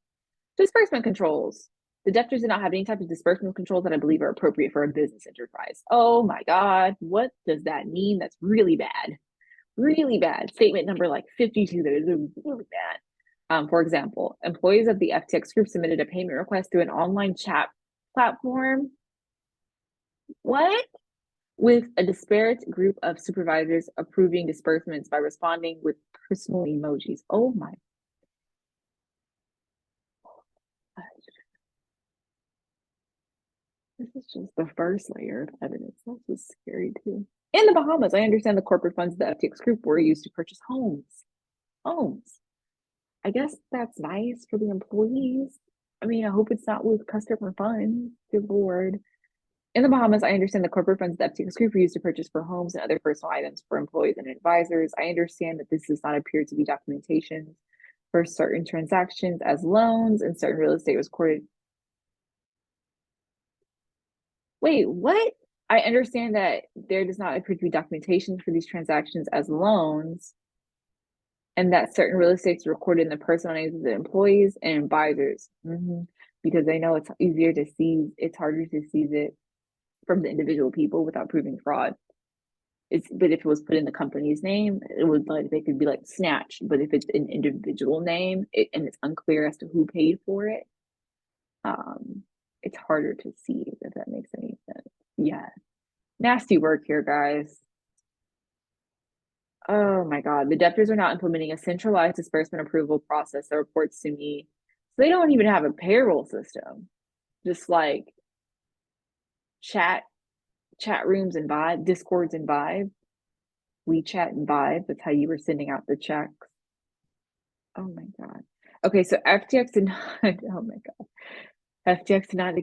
Disbursement controls. The debtors do not have any type of disbursement controls that I believe are appropriate for a business enterprise. Oh my God, what does that mean? That's really bad. Really bad. Statement number like 52, that is really bad. For example, employees of the FTX Group submitted a payment request through an online chat platform. What? With a disparate group of supervisors approving disbursements by responding with personal emojis. Oh my. This is just the first layer of evidence. That's just scary too. In the Bahamas, I understand the corporate funds of the FTX Group were used to purchase homes. Homes. I guess that's nice for the employees. I mean, I hope it's not with customer funds. Good Lord. In the Bahamas, I understand the corporate funds of the FTX Group were used to purchase for homes and other personal items for employees and advisors. I understand that this does not appear to be documentation for certain transactions as loans, and certain real estate was recorded. Wait, what? I understand that there does not appear to be documentation for these transactions as loans. And that certain real estate's recorded in the personal names of the employees and advisors. Because they know it's easier to seize, it's harder to seize it from the individual people without proving fraud. But if it was put in the company's name, it would like they could be like snatched. But if it's an individual name and it's unclear as to who paid for it, it's harder to seize, if that makes any sense. Yeah. Nasty work here, guys. Oh my God. The debtors are not implementing a centralized disbursement approval process that reports to me. So they don't even have a payroll system. Just like chat rooms and Vibe, Discords and Vibe, WeChat and Vibe. That's how you were sending out the checks. Oh my God. Okay, so FTX did not, oh my God. FTX did not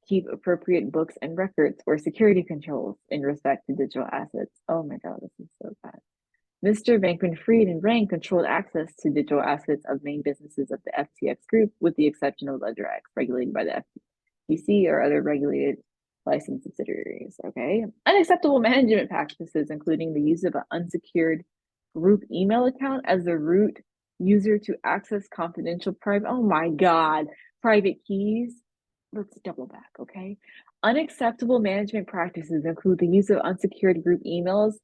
keep appropriate books and records or security controls in respect to digital assets. Oh my God, this is so bad. Mr. Bankman-Fried and Rank controlled access to digital assets of main businesses of the FTX group, with the exception of LedgerX, regulated by the FTC or other regulated licensed subsidiaries. Okay. Unacceptable management practices, including the use of an unsecured group email account as the root user to access confidential private, oh my God, private keys. Let's double back, okay? Unacceptable management practices include the use of unsecured group emails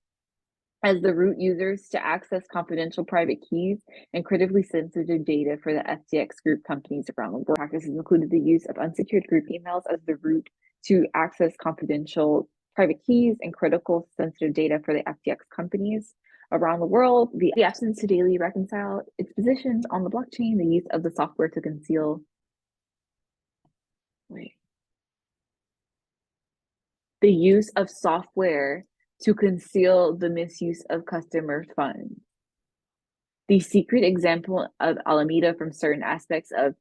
as the root users to access confidential private keys and critically sensitive data for the FTX group companies around the world. Practices included the use of unsecured group emails as the root to access confidential private keys and critical sensitive data for the FTX companies around the world, the absence to daily reconcile its positions on the blockchain, the use of the software to conceal. The use of software to conceal the misuse of customer funds. The secret example of Alameda from certain aspects of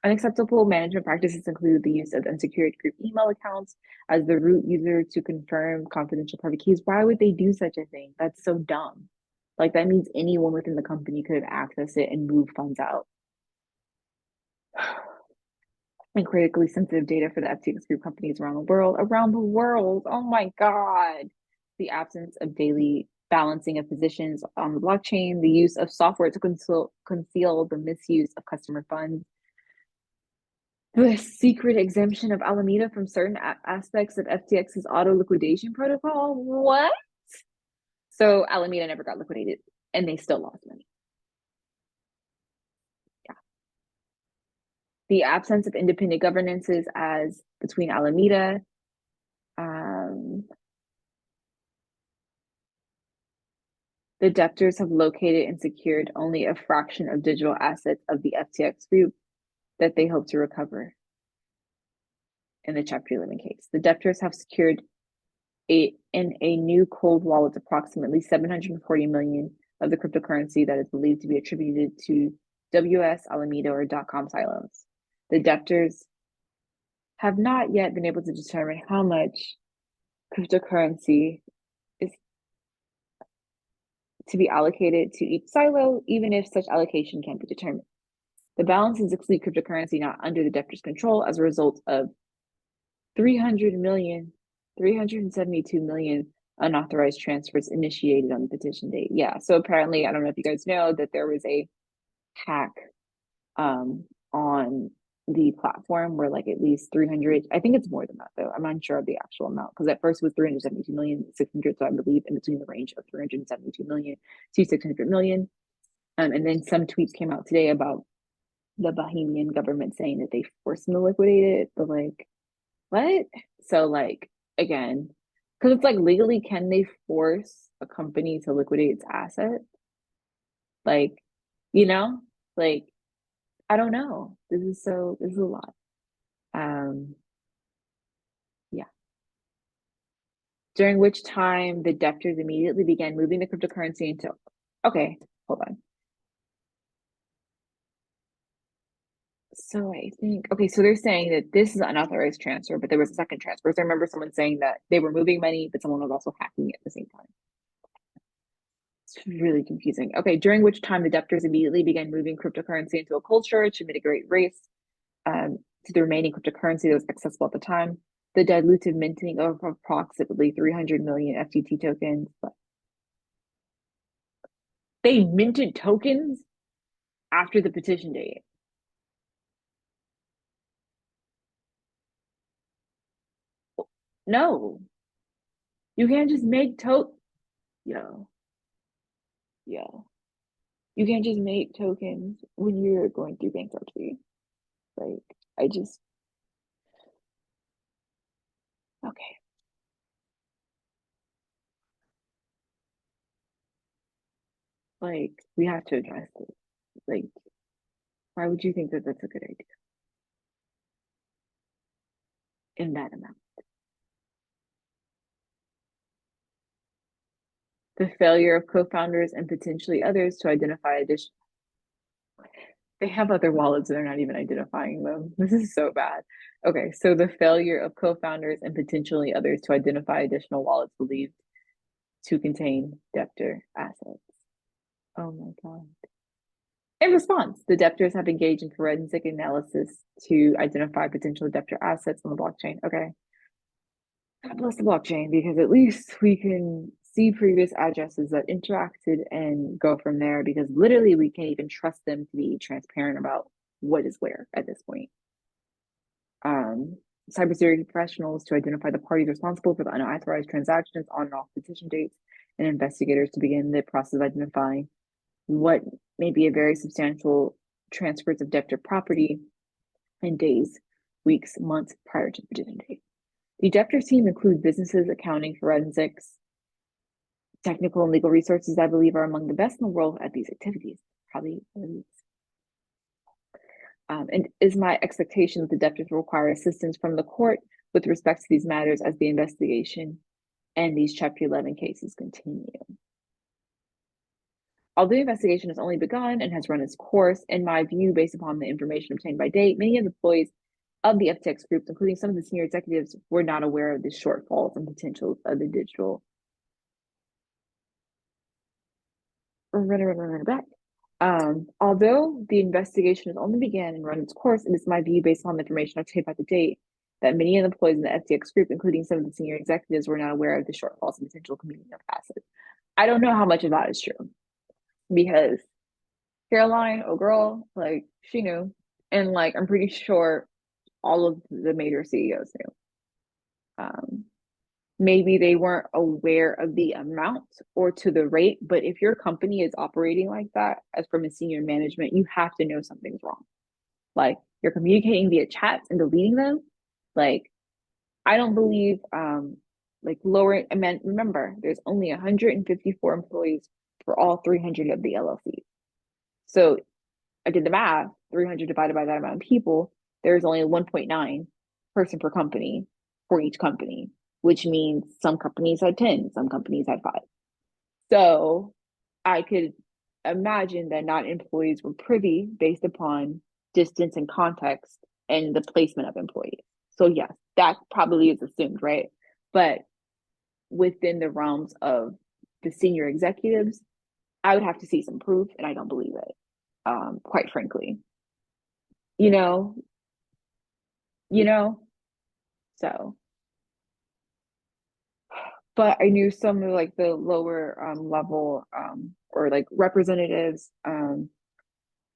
unacceptable management practices include the use of unsecured group email accounts as the root user to confirm confidential private keys. Why would they do such a thing? That's so dumb. Like that means anyone within the company could have accessed it and moved funds out. And critically sensitive data for the FTX group companies around the world. Around the world. Oh my God. The absence of daily balancing of positions on the blockchain, the use of software to conceal the misuse of customer funds, the secret exemption of Alameda from certain aspects of FTX's auto liquidation protocol. What? So Alameda never got liquidated and they still lost money. Yeah. The absence of independent governances as between Alameda, the debtors have located and secured only a fraction of digital assets of the FTX group that they hope to recover in the Chapter 11 case. The debtors have secured in a new cold wallet approximately 740 million of the cryptocurrency that is believed to be attributed to WS, Alameda, or .com silos. The debtors have not yet been able to determine how much cryptocurrency is to be allocated to each silo, even if such allocation can be determined. The balances exclude cryptocurrency not under the debtor's control as a result of 372 million unauthorized transfers initiated on the petition date. Yeah, so apparently, I don't know if you guys know that there was a hack on the platform where like at least 300, I think it's more than that though. I'm unsure of the actual amount because at first it was 372,600,000. So I believe in between the range of 372 million to 600 million. And then some tweets came out today about the Bahamian government saying that they forced them to liquidate it, but like, what? So like, again, because it's like legally, can they force a company to liquidate its asset? Like, you know, like, I don't know. This is a lot. Yeah. During which time the debtors immediately began moving the cryptocurrency into, okay, hold on. So I think, okay, so they're saying that this is an unauthorized transfer, but there was a second transfer. So I remember someone saying that they were moving money, but someone was also hacking it at the same time. It's really confusing. Okay, during which time the debtors immediately began moving cryptocurrency into a cold storage to mitigate race to the remaining cryptocurrency that was accessible at the time. the diluted minting of approximately 300 million FTT tokens. They minted tokens after the petition date. No, you can't just make yo, yo. You can't just make tokens when you're going through bankruptcy. Like, I just, okay. Like, we have to address this. Like, why would you think that that's a good idea in that amount? The failure of co-founders and potentially others to identify additional. They have other wallets and they're not even identifying them. This is so bad. Okay, so the failure of co-founders and potentially others to identify additional wallets believed to contain debtor assets. Oh my God. In response, the debtors have engaged in forensic analysis to identify potential debtor assets on the blockchain. Okay. God bless the blockchain, because at least we can see previous addresses that interacted and go from there, because literally we can't even trust them to be transparent about what is where at this point. Cybersecurity professionals to identify the parties responsible for the unauthorized transactions on and off petition dates, and investigators to begin the process of identifying what may be a very substantial transfers of debtor property in days, weeks, months prior to the petition date. The debtor team includes businesses, accounting, forensics, technical and legal resources I believe are among the best in the world at these activities. Probably. And is my expectation that the debtors will require assistance from the court with respect to these matters as the investigation and these Chapter 11 cases continue. Although the investigation has only begun and has run its course, in my view, based upon the information obtained by date, many of the employees of the FTX group, including some of the senior executives, were not aware of the shortfalls and potentials of the digital. Back. Although the investigation has only begun and run its course, it is my view, based on the information obtained by the date, that many of the employees in the FTX group, including some of the senior executives, were not aware of the shortfalls and potential committing of assets. I don't know how much of that is true, because Caroline, oh girl, like she knew, and like I'm pretty sure all of the major CEOs knew. Maybe they weren't aware of the amount or to the rate, but if your company is operating like that, as from a senior management, you have to know something's wrong. Like, you're communicating via chats and deleting them. Like, I don't believe like lowering. I mean, remember, there's only 154 employees for all 300 of the LLCs. So I did the math. 300 divided by that amount of people, there's only 1.9 person per company for each company, which means some companies had 10, some companies had 5. So I could imagine that not employees were privy based upon distance and context and the placement of employees. So yes, that probably is assumed, right? But within the realms of the senior executives, I would have to see some proof, and I don't believe it, quite frankly. You know, you know, so. But I knew some of like the lower level or like representatives.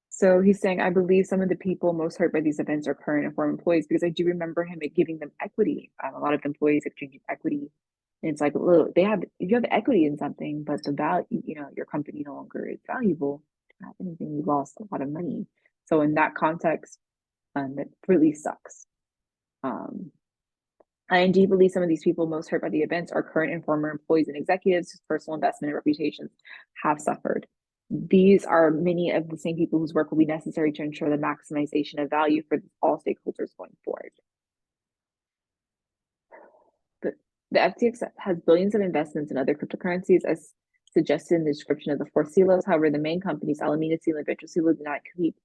So he's saying, I believe some of the people most hurt by these events are current and former employees, because I do remember him giving them equity. A lot of employees exchanging equity. And it's like, look, you have equity in something, but the value, your company no longer is valuable. You don't have anything, you lost a lot of money. So in that context, that really sucks. I indeed believe some of these people most hurt by the events are current and former employees and executives whose personal investment and reputations have suffered. These are many of the same people whose work will be necessary to ensure the maximization of value for all stakeholders going forward. The FTX has billions of investments in other cryptocurrencies, as suggested in the description of the 4 silos. However, the main companies, Alameda Silo and Venture Silo, do not keep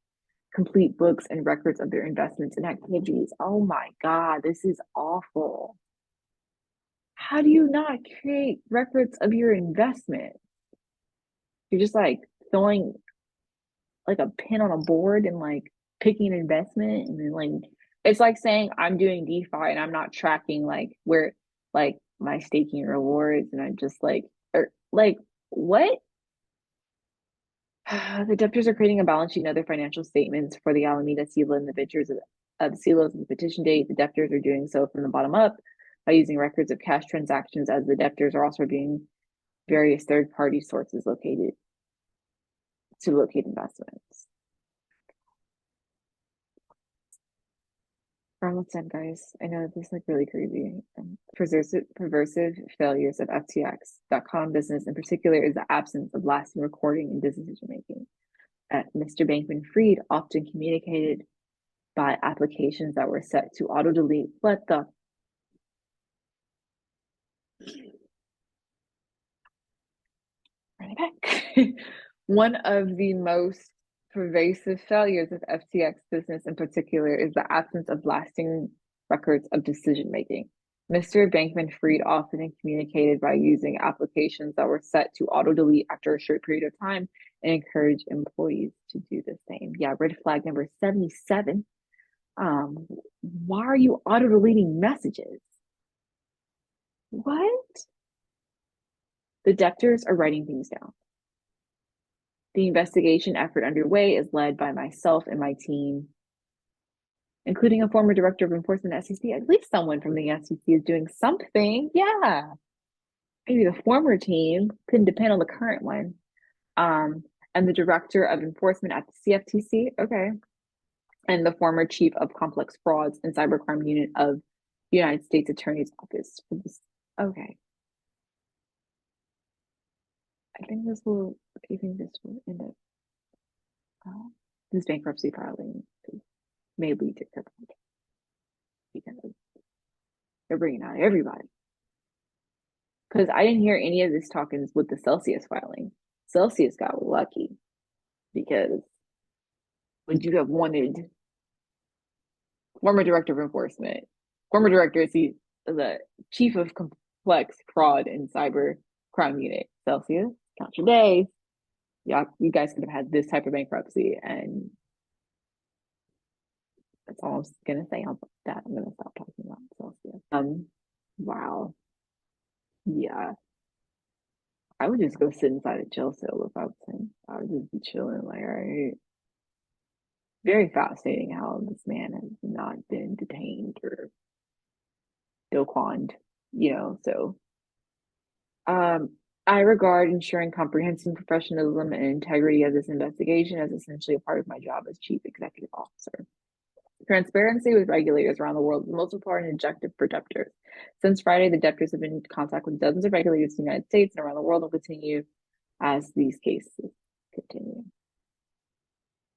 complete books and records of their investments and activities. Oh my God, this is awful. How do you not create records of your investment? You're just like throwing like a pin on a board and like picking an investment, and then like It's like saying I'm doing DeFi and I'm not tracking like where like my staking rewards and I'm just like or like what? The debtors are creating a balance sheet and other financial statements for the Alameda CELA and the ventures of the CELAs and the petition date. The debtors are doing so from the bottom up by using records of cash transactions, as the debtors are also reviewing various third-party sources located to locate investments. Almost done, guys. I know this is like really crazy. Perversive failures of FTX.com business in particular is the absence of lasting recording and decision making. Mr. Bankman-Fried often communicated by applications that were set to auto-delete. What the? Run it back. One of the most pervasive failures of FTX business in particular is the absence of lasting records of decision making. Mr. Bankman-Fried often communicated by using applications that were set to auto-delete after a short period of time and encourage employees to do the same. Yeah, red flag number 77. Why are you auto-deleting messages? What? The debtors are writing things down. The investigation effort underway is led by myself and my team, including a former director of enforcement at SEC. At least someone from the SEC is doing something. Yeah. Maybe the former team couldn't depend on the current one. And the director of enforcement at the CFTC. Okay. And the former chief of complex frauds and cybercrime unit of the United States Attorney's Office. Okay. I think this will end up, this bankruptcy filing may lead to criminal because they're bringing out everybody. Because I didn't hear any of this talkings with the Celsius filing. Celsius got lucky because would you have wanted former director of enforcement, former director of the chief of complex fraud and cyber crime unit, Celsius, count your days. Yeah, you guys could have had this type of bankruptcy, and that's all I'm gonna say on that. I'm gonna stop talking about Celsius. Wow. Yeah. I would just go sit inside a jail cell if I was him. I would just be chilling, like, all right. Very fascinating how this man has not been detained or do-quaned. So I regard ensuring comprehensive professionalism and integrity of this investigation as essentially a part of my job as chief executive officer. Transparency with regulators around the world is the most important objective for debtors. Since Friday, the debtors have been in contact with dozens of regulators in the United States and around the world and will continue as these cases continue.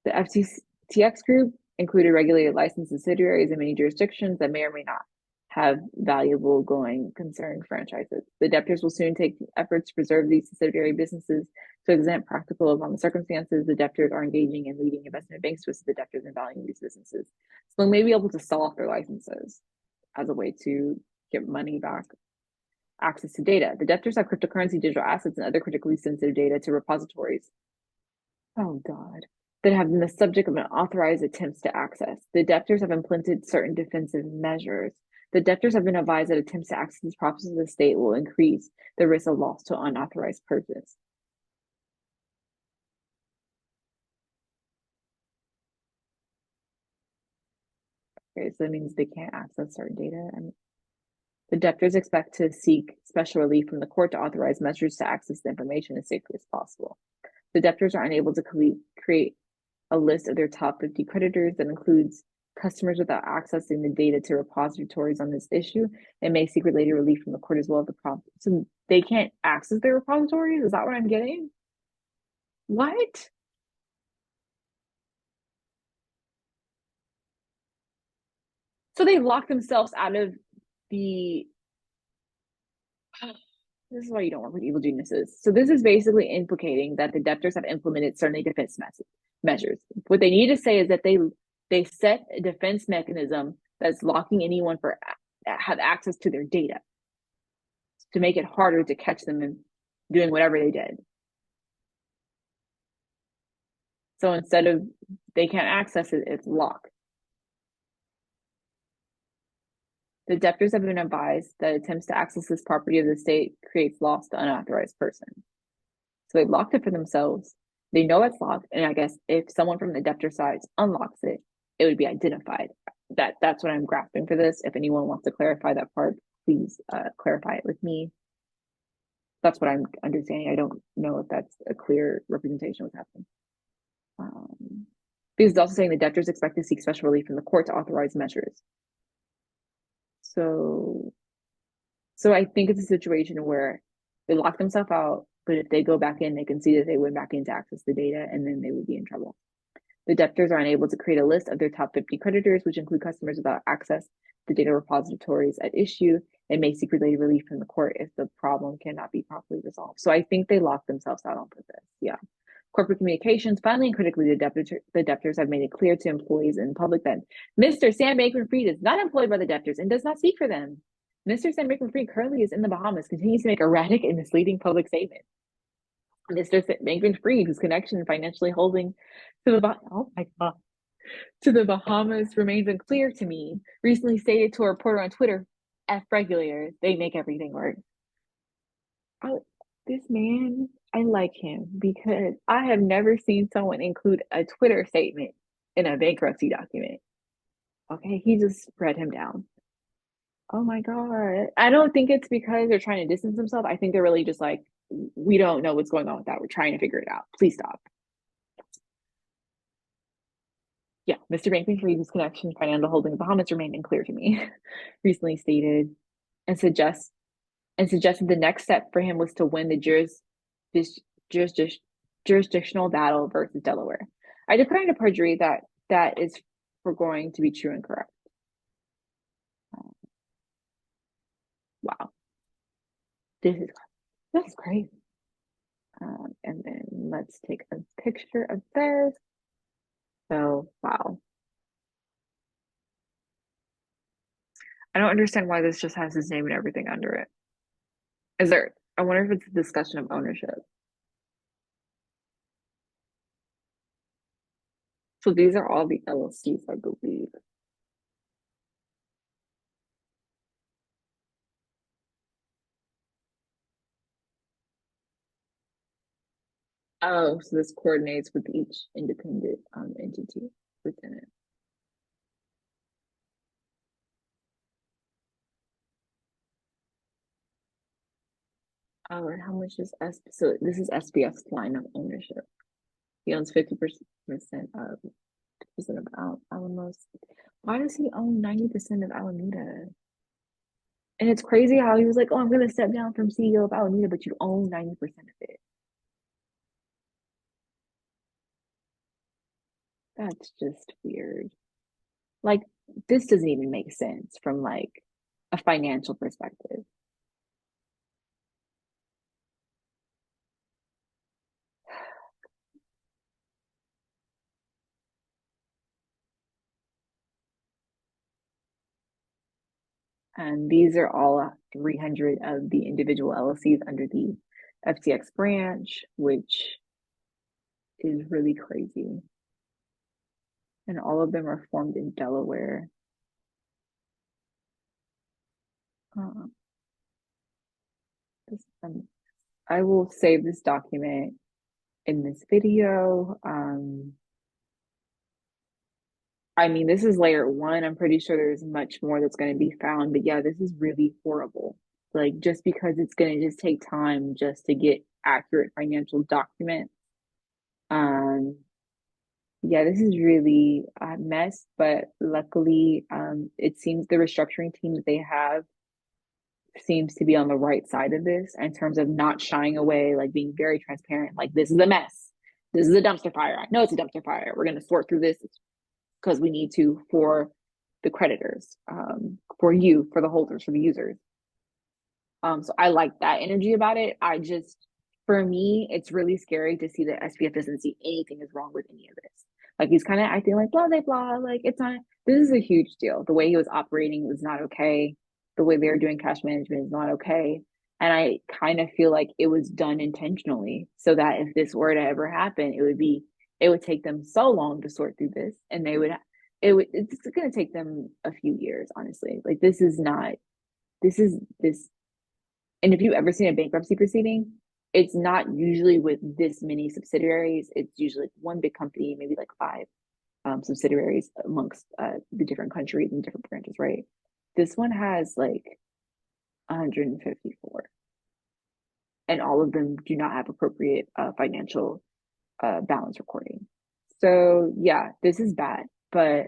The FTX group included regulated licensed subsidiaries in many jurisdictions that may or may not have valuable going concern franchises. The debtors will soon take efforts to preserve these subsidiary businesses to exempt practical upon the circumstances. The debtors are engaging in leading investment banks to assist the debtors in valuing these businesses. So they may be able to sell off their licenses as a way to get money back. Access to data. The debtors have cryptocurrency, digital assets, and other critically sensitive data to repositories. Oh, God. That have been the subject of unauthorized attempts to access. The debtors have implemented certain defensive measures. The debtors have been advised that attempts to access these properties of the state will increase the risk of loss to unauthorized purchase. Okay, so that means they can't access certain data. And the debtors expect to seek special relief from the court to authorize measures to access the information as safely as possible. The debtors are unable to create a list of their top 50 creditors that includes customers without accessing the data to repositories on this issue and may seek related relief from the court as well as the prompt. So they can't access their repositories? Is that what I'm getting? What? So they lock themselves out of the. This is why you don't work with evil geniuses. So this is basically implicating that the debtors have implemented certain defense measures. What they need to say is that they set a defense mechanism that's locking anyone for have access to their data to make it harder to catch them in doing whatever they did. So instead of they can't access it, it's locked. The debtors have been advised that attempts to access this property of the state creates loss to unauthorized person. So they've locked it for themselves. They know it's locked, and I guess if someone from the debtor side unlocks it, it would be identified. That's what I'm grasping for this. If anyone wants to clarify that part, please clarify it with me. That's what I'm understanding. I don't know if that's a clear representation of what's happening. Because it's also saying the debtors expect to seek special relief from the court to authorize measures. So I think it's a situation where they lock themselves out, but if they go back in, they can see that they went back in to access the data, and then they would be in trouble. The debtors are unable to create a list of their top 50 creditors, which include customers without access to data repositories at issue, and may seek related relief from the court if the problem cannot be properly resolved. So I think they locked themselves out on purpose. Yeah. Corporate communications, finally and critically, the debtors have made it clear to employees and public that Mr. Sam Bankman-Fried is not employed by the debtors and does not speak for them. Mr. Sam Bankman-Fried currently is in the Bahamas, continues to make erratic and misleading public statements. Mr. Bankman-Fried, whose connection and financially holding to the Bahamas remains unclear to me, recently stated to a reporter on Twitter, F regulators, they make everything work. This man, I like him because I have never seen someone include a Twitter statement in a bankruptcy document. Okay, he just read him down. Oh my God. I don't think it's because they're trying to distance themselves. I think they're really just like, we don't know what's going on with that. We're trying to figure it out. Please stop. Yeah, Mr. Bankman-Fried's connection to financial holding Bahamas remained unclear to me, recently stated, and suggested the next step for him was to win the jurisdictional battle versus Delaware. I declare under perjury that is for going to be true and correct. Wow, that's crazy. And then let's take a picture of this. So, wow. I don't understand why this just has his name and everything under it. I wonder if it's a discussion of ownership. So these are all the LLCs, I believe. Oh, so this coordinates with each independent entity within it. Oh, and how much is so this is SBF's line of ownership. He owns 50% of Alamos. Why does he own 90% of Alameda? And it's crazy how he was like, oh, I'm gonna step down from CEO of Alameda, but you own 90% of it. That's just weird. Like, this doesn't even make sense from like a financial perspective. And these are all 300 of the individual LLCs under the FTX branch, which is really crazy. And all of them are formed in Delaware. I will save this document in this video. I mean, this is layer one. I'm pretty sure there's much more that's going to be found, but yeah, this is really horrible. Like, just because it's going to just take time just to get accurate financial documents. Yeah, this is really a mess, but luckily, it seems the restructuring team that they have seems to be on the right side of this in terms of not shying away, like being very transparent. Like, this is a mess. This is a dumpster fire. I know it's a dumpster fire. We're going to sort through this because we need to for the creditors, for you, for the holders, for the users. So I like that energy about it. For me, it's really scary to see that SPF doesn't see anything is wrong with any of this. Like, he's kind of acting like blah, blah, blah. Like, it's not, this is a huge deal. The way he was operating was not okay. The way they were doing cash management is not okay. And I kind of feel like it was done intentionally so that if this were to ever happen, it would take them so long to sort through this, and it's going to take them a few years, honestly. Like this is not this is this and if you've ever seen a bankruptcy proceeding, it's not usually with this many subsidiaries. It's usually one big company, maybe like five subsidiaries amongst the different countries and different branches, right? This one has like 154, and all of them do not have appropriate financial balance recording. So yeah, this is bad. But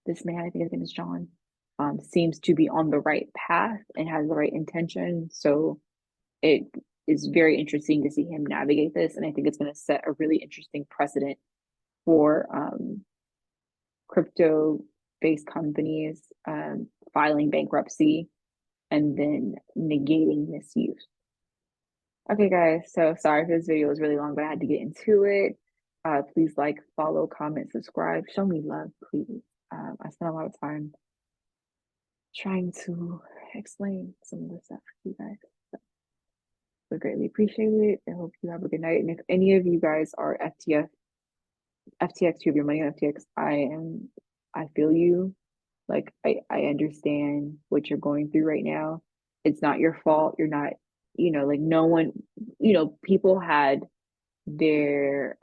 this man, I think his name is John, seems to be on the right path and has the right intention. So it is very interesting to see him navigate this, and I think it's going to set a really interesting precedent for crypto-based companies filing bankruptcy and then negating misuse. Okay, guys, so sorry if this video was really long, but I had to get into it. Please like, follow, comment, subscribe. Show me love, please. I spent a lot of time trying to explain some of this stuff to you guys. So greatly appreciate it. I hope you have a good night. And if any of you guys are FTX, you have your money on FTX, I feel you. Like I understand what you're going through right now. It's not your fault. You're not, like no one, people had their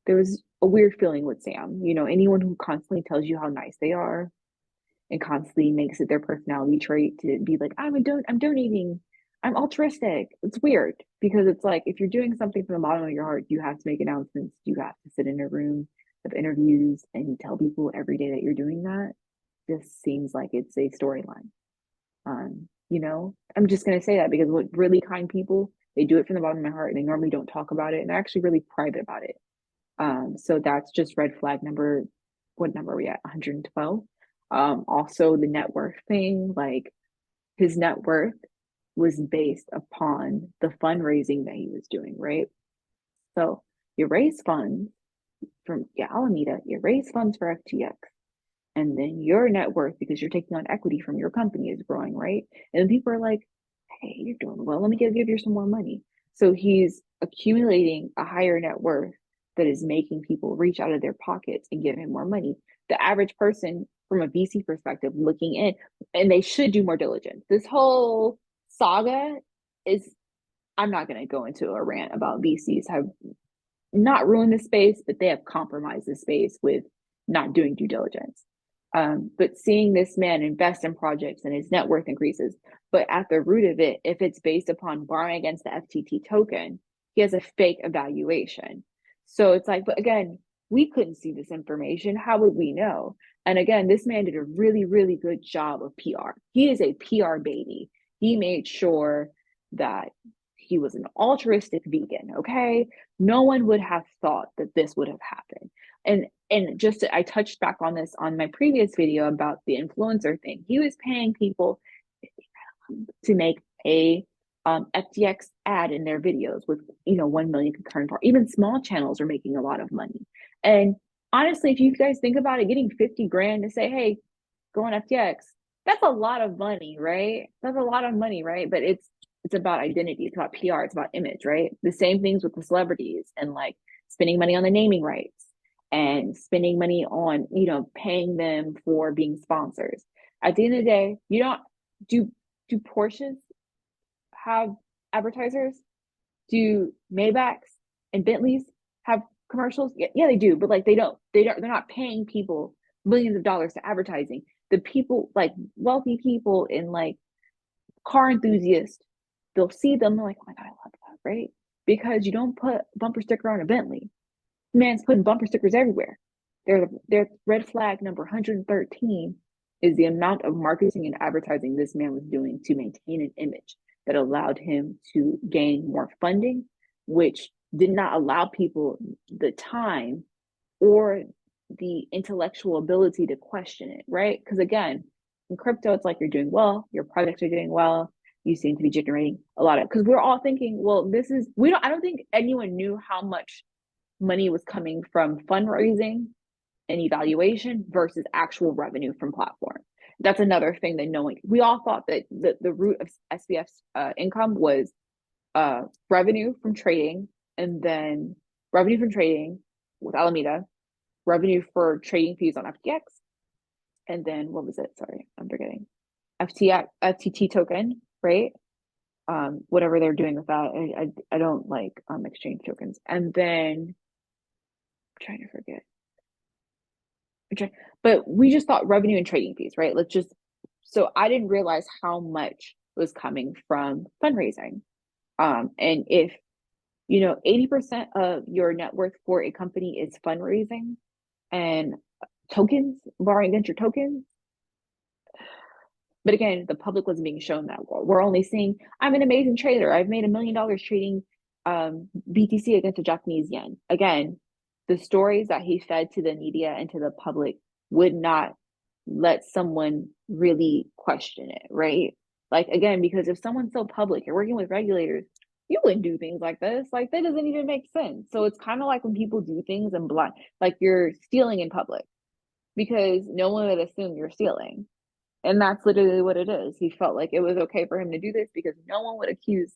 there was a weird feeling with Sam. Anyone who constantly tells you how nice they are and constantly makes it their personality trait to be like, I'm donating, I'm altruistic. It's weird because it's like if you're doing something from the bottom of your heart, you have to make announcements, you have to sit in a room of interviews and tell people every day that you're doing that. This seems like it's a storyline. I'm just gonna say that because what really kind people, they do it from the bottom of my heart and they normally don't talk about it and they're actually really private about it. So that's just red flag number, what number are we at? 112. Also the net worth thing, like his net worth was based upon the fundraising that he was doing, right? So you raise funds from Alameda, you raise funds for FTX, and then your net worth, because you're taking on equity from your company, is growing, right? And then people are like, hey, you're doing well, let me give you some more money. So he's accumulating a higher net worth that is making people reach out of their pockets and give him more money. The average person, from a VC perspective, looking in, and they should do more diligence. This whole saga is, I'm not going to go into a rant about VCs have not ruined the space, but they have compromised the space with not doing due diligence. But seeing this man invest in projects and his net worth increases, but at the root of it, if it's based upon borrowing against the FTT token, he has a fake evaluation. So it's like, but again, we couldn't see this information. How would we know? And again, this man did a really, really good job of PR. He is a PR baby. He made sure that he was an altruistic vegan. Okay. No one would have thought that this would have happened. And just I touched back on this on my previous video about the influencer thing. He was paying people to make a FTX ad in their videos with 1 million concurrent. Even small channels are making a lot of money. And honestly, if you guys think about it, getting 50 grand to say, hey, go on FTX, that's a lot of money, right? That's a lot of money, right? But it's about identity, it's about PR, it's about image, right? The same things with the celebrities and like spending money on the naming rights and spending money on, paying them for being sponsors. At the end of the day, you don't do Porsches have advertisers? Do Maybachs and Bentleys have commercials? Yeah, they do, but like they're not paying people millions of dollars to advertising. The people, like wealthy people and like car enthusiasts, they'll see them, they're like, oh my God, I love that, right? Because you don't put a bumper sticker on a Bentley. Man's putting bumper stickers everywhere. Their red flag number 113 is the amount of marketing and advertising this man was doing to maintain an image that allowed him to gain more funding, which did not allow people the time or the intellectual ability to question it, right? Because again, in crypto, it's like you're doing well, your projects are doing well, you seem to be generating a lot of, because we're all thinking, well, I don't think anyone knew how much money was coming from fundraising and evaluation versus actual revenue from platform. That's another thing that we all thought that the root of SBF's income was revenue from trading, and then revenue from trading with Alameda, revenue for trading fees on FTX, and then what was it? Sorry, I'm forgetting. FTX, FTT token, right? Whatever they're doing with that. I don't like exchange tokens. And then I'm trying to forget. But we just thought revenue and trading fees, right? So I didn't realize how much was coming from fundraising. And if 80% of your net worth for a company is fundraising and tokens, borrowing against your tokens. But again, the public wasn't being shown that well. We're only seeing, I'm an amazing trader. I've made $1 million trading BTC against the Japanese yen. Again, the stories that he fed to the media and to the public would not let someone really question it, right? Like, again, because if someone's so public, you're working with regulators, you wouldn't do things like this. Like, that doesn't even make sense. So it's kind of like when people do things in blind, like you're stealing in public because no one would assume you're stealing. And that's literally what it is. He felt like it was okay for him to do this because no one would accuse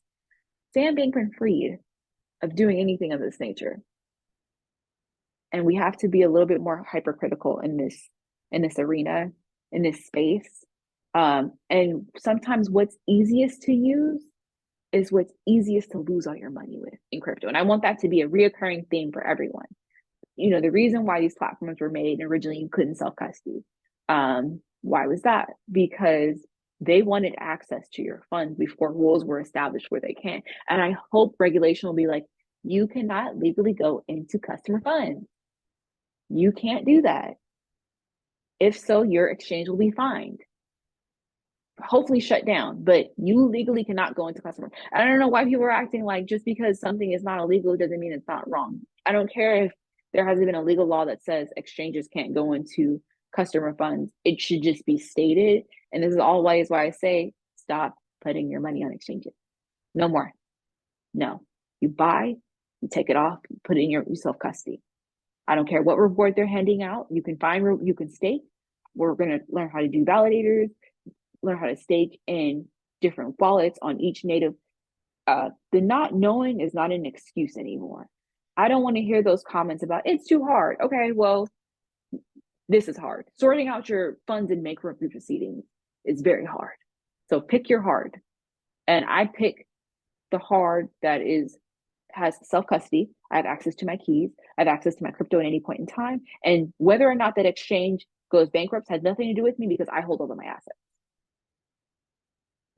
Sam Bankman-Fried of doing anything of this nature. And we have to be a little bit more hypercritical in this arena, in this space. And sometimes what's easiest to use is what's easiest to lose all your money with in crypto. And I want that to be a reoccurring theme for everyone. The reason why these platforms were made, originally you couldn't self-custody. Why was that? Because they wanted access to your funds before rules were established where they can. And I hope regulation will be like, you cannot legally go into customer funds. You can't do that. If so, your exchange will be fined. Hopefully shut down, but you legally cannot go into customer. I don't know why people are acting like just because something is not illegal doesn't mean it's not wrong. I don't care if there hasn't been a legal law that says exchanges can't go into customer funds. It should just be stated. And this is always why I say stop putting your money on exchanges. No more. No. You buy, you take it off, you put it in your self-custody. I don't care what reward they're handing out. You can stake. We're going to learn how to do validators, learn how to stake in different wallets on each native. The not knowing is not an excuse anymore. I don't want to hear those comments about it's too hard. Okay, well, this is hard. Sorting out your funds in bankruptcy proceedings is very hard. So pick your hard. And I pick the hard that has self-custody. I have access to my keys. I have access to my crypto at any point in time. And whether or not that exchange goes bankrupt has nothing to do with me because I hold all of my assets.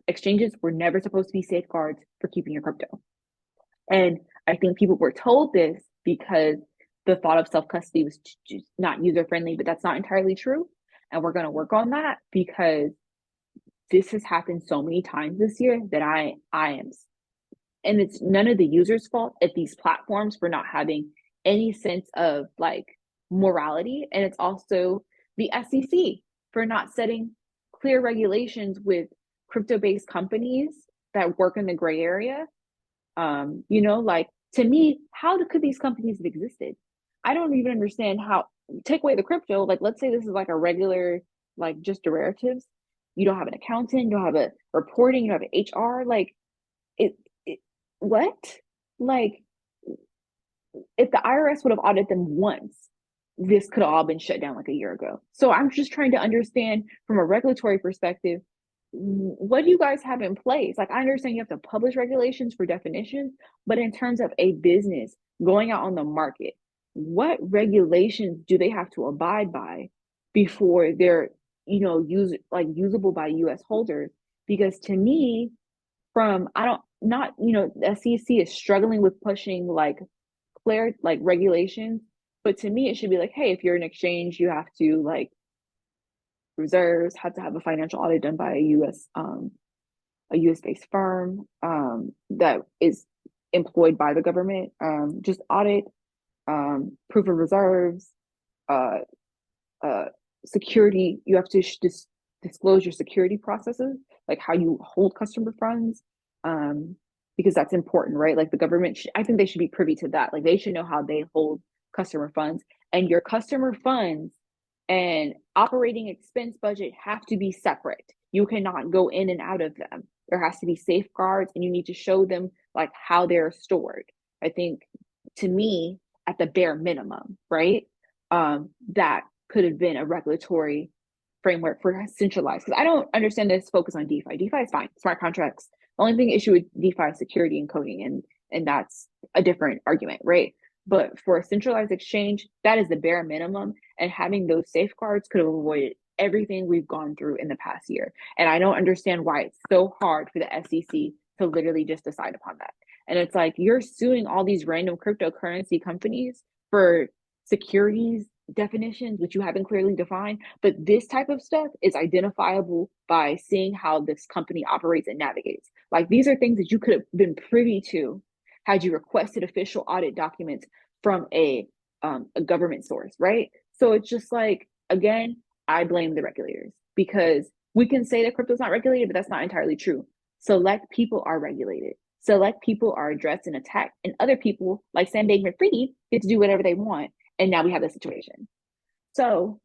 Exchanges were never supposed to be safeguards for keeping your crypto. And I think people were told this because the thought of self-custody was just not user-friendly, but that's not entirely true. And we're going to work on that because this has happened so many times this year that I am, and it's none of the users' fault at these platforms for not having any sense of like morality. And it's also the SEC for not setting clear regulations with crypto-based companies that work in the gray area. Like to me, how could these companies have existed? I don't even understand how, take away the crypto, like let's say this is like a regular, like just derivatives. You don't have an accountant, you don't have a reporting, you don't have an HR, like what? Like if the IRS would have audited them once, this could have all been shut down like a year ago. So I'm just trying to understand from a regulatory perspective, what do you guys have in place? Like I understand you have to publish regulations for definitions, but in terms of a business going out on the market, what regulations do they have to abide by before they're, usable by US holders? Because to me, the SEC is struggling with pushing like clear like regulations, but to me it should be like, hey, if you're an exchange, you have to like reserves have to have a financial audit done by a US based firm that is employed by the government. Just audit, proof of reserves, uh, security. You have to disclose your security processes, like how you hold customer funds, because that's important, right? Like the government, I think they should be privy to that. Like they should know how they hold customer funds, and your customer funds and operating expense budget have to be separate. You cannot go in and out of them. There has to be safeguards, and you need to show them like how they're stored. I think, to me, at the bare minimum, right? that could have been a regulatory framework for centralized. Because I don't understand this focus on DeFi. DeFi is fine, smart contracts. The only thing issue with DeFi is security and coding, and that's a different argument, right? But for a centralized exchange, that is the bare minimum. And having those safeguards could have avoided everything we've gone through in the past year. And I don't understand why it's so hard for the SEC to literally just decide upon that. And it's like you're suing all these random cryptocurrency companies for securities definitions, which you haven't clearly defined. But this type of stuff is identifiable by seeing how this company operates and navigates. Like these are things that you could have been privy to had you requested official audit documents from a government source, right? So it's just like, again, I blame the regulators because we can say that crypto's not regulated, but that's not entirely true. Select people are regulated. Select people are addressed and attacked, and other people, like Sam Bankman-Fried, get to do whatever they want. And now we have this situation. So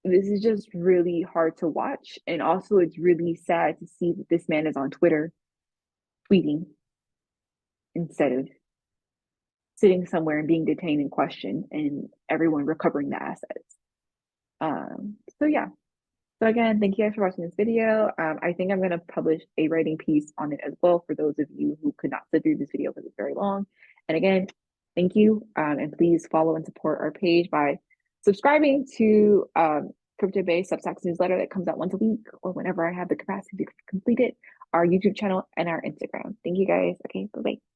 this is just really hard to watch. And also, it's really sad to see that this man is on Twitter tweeting instead of sitting somewhere and being detained and questioned and everyone recovering the assets. So yeah. So again, thank you guys for watching this video. I think I'm going to publish a writing piece on it as well for those of you who could not sit through this video because it's very long. And again, thank you. And please follow and support our page by subscribing to Crypto-based Substacks newsletter that comes out once a week or whenever I have the capacity to complete it, our YouTube channel, and our Instagram. Thank you guys. Okay, bye-bye.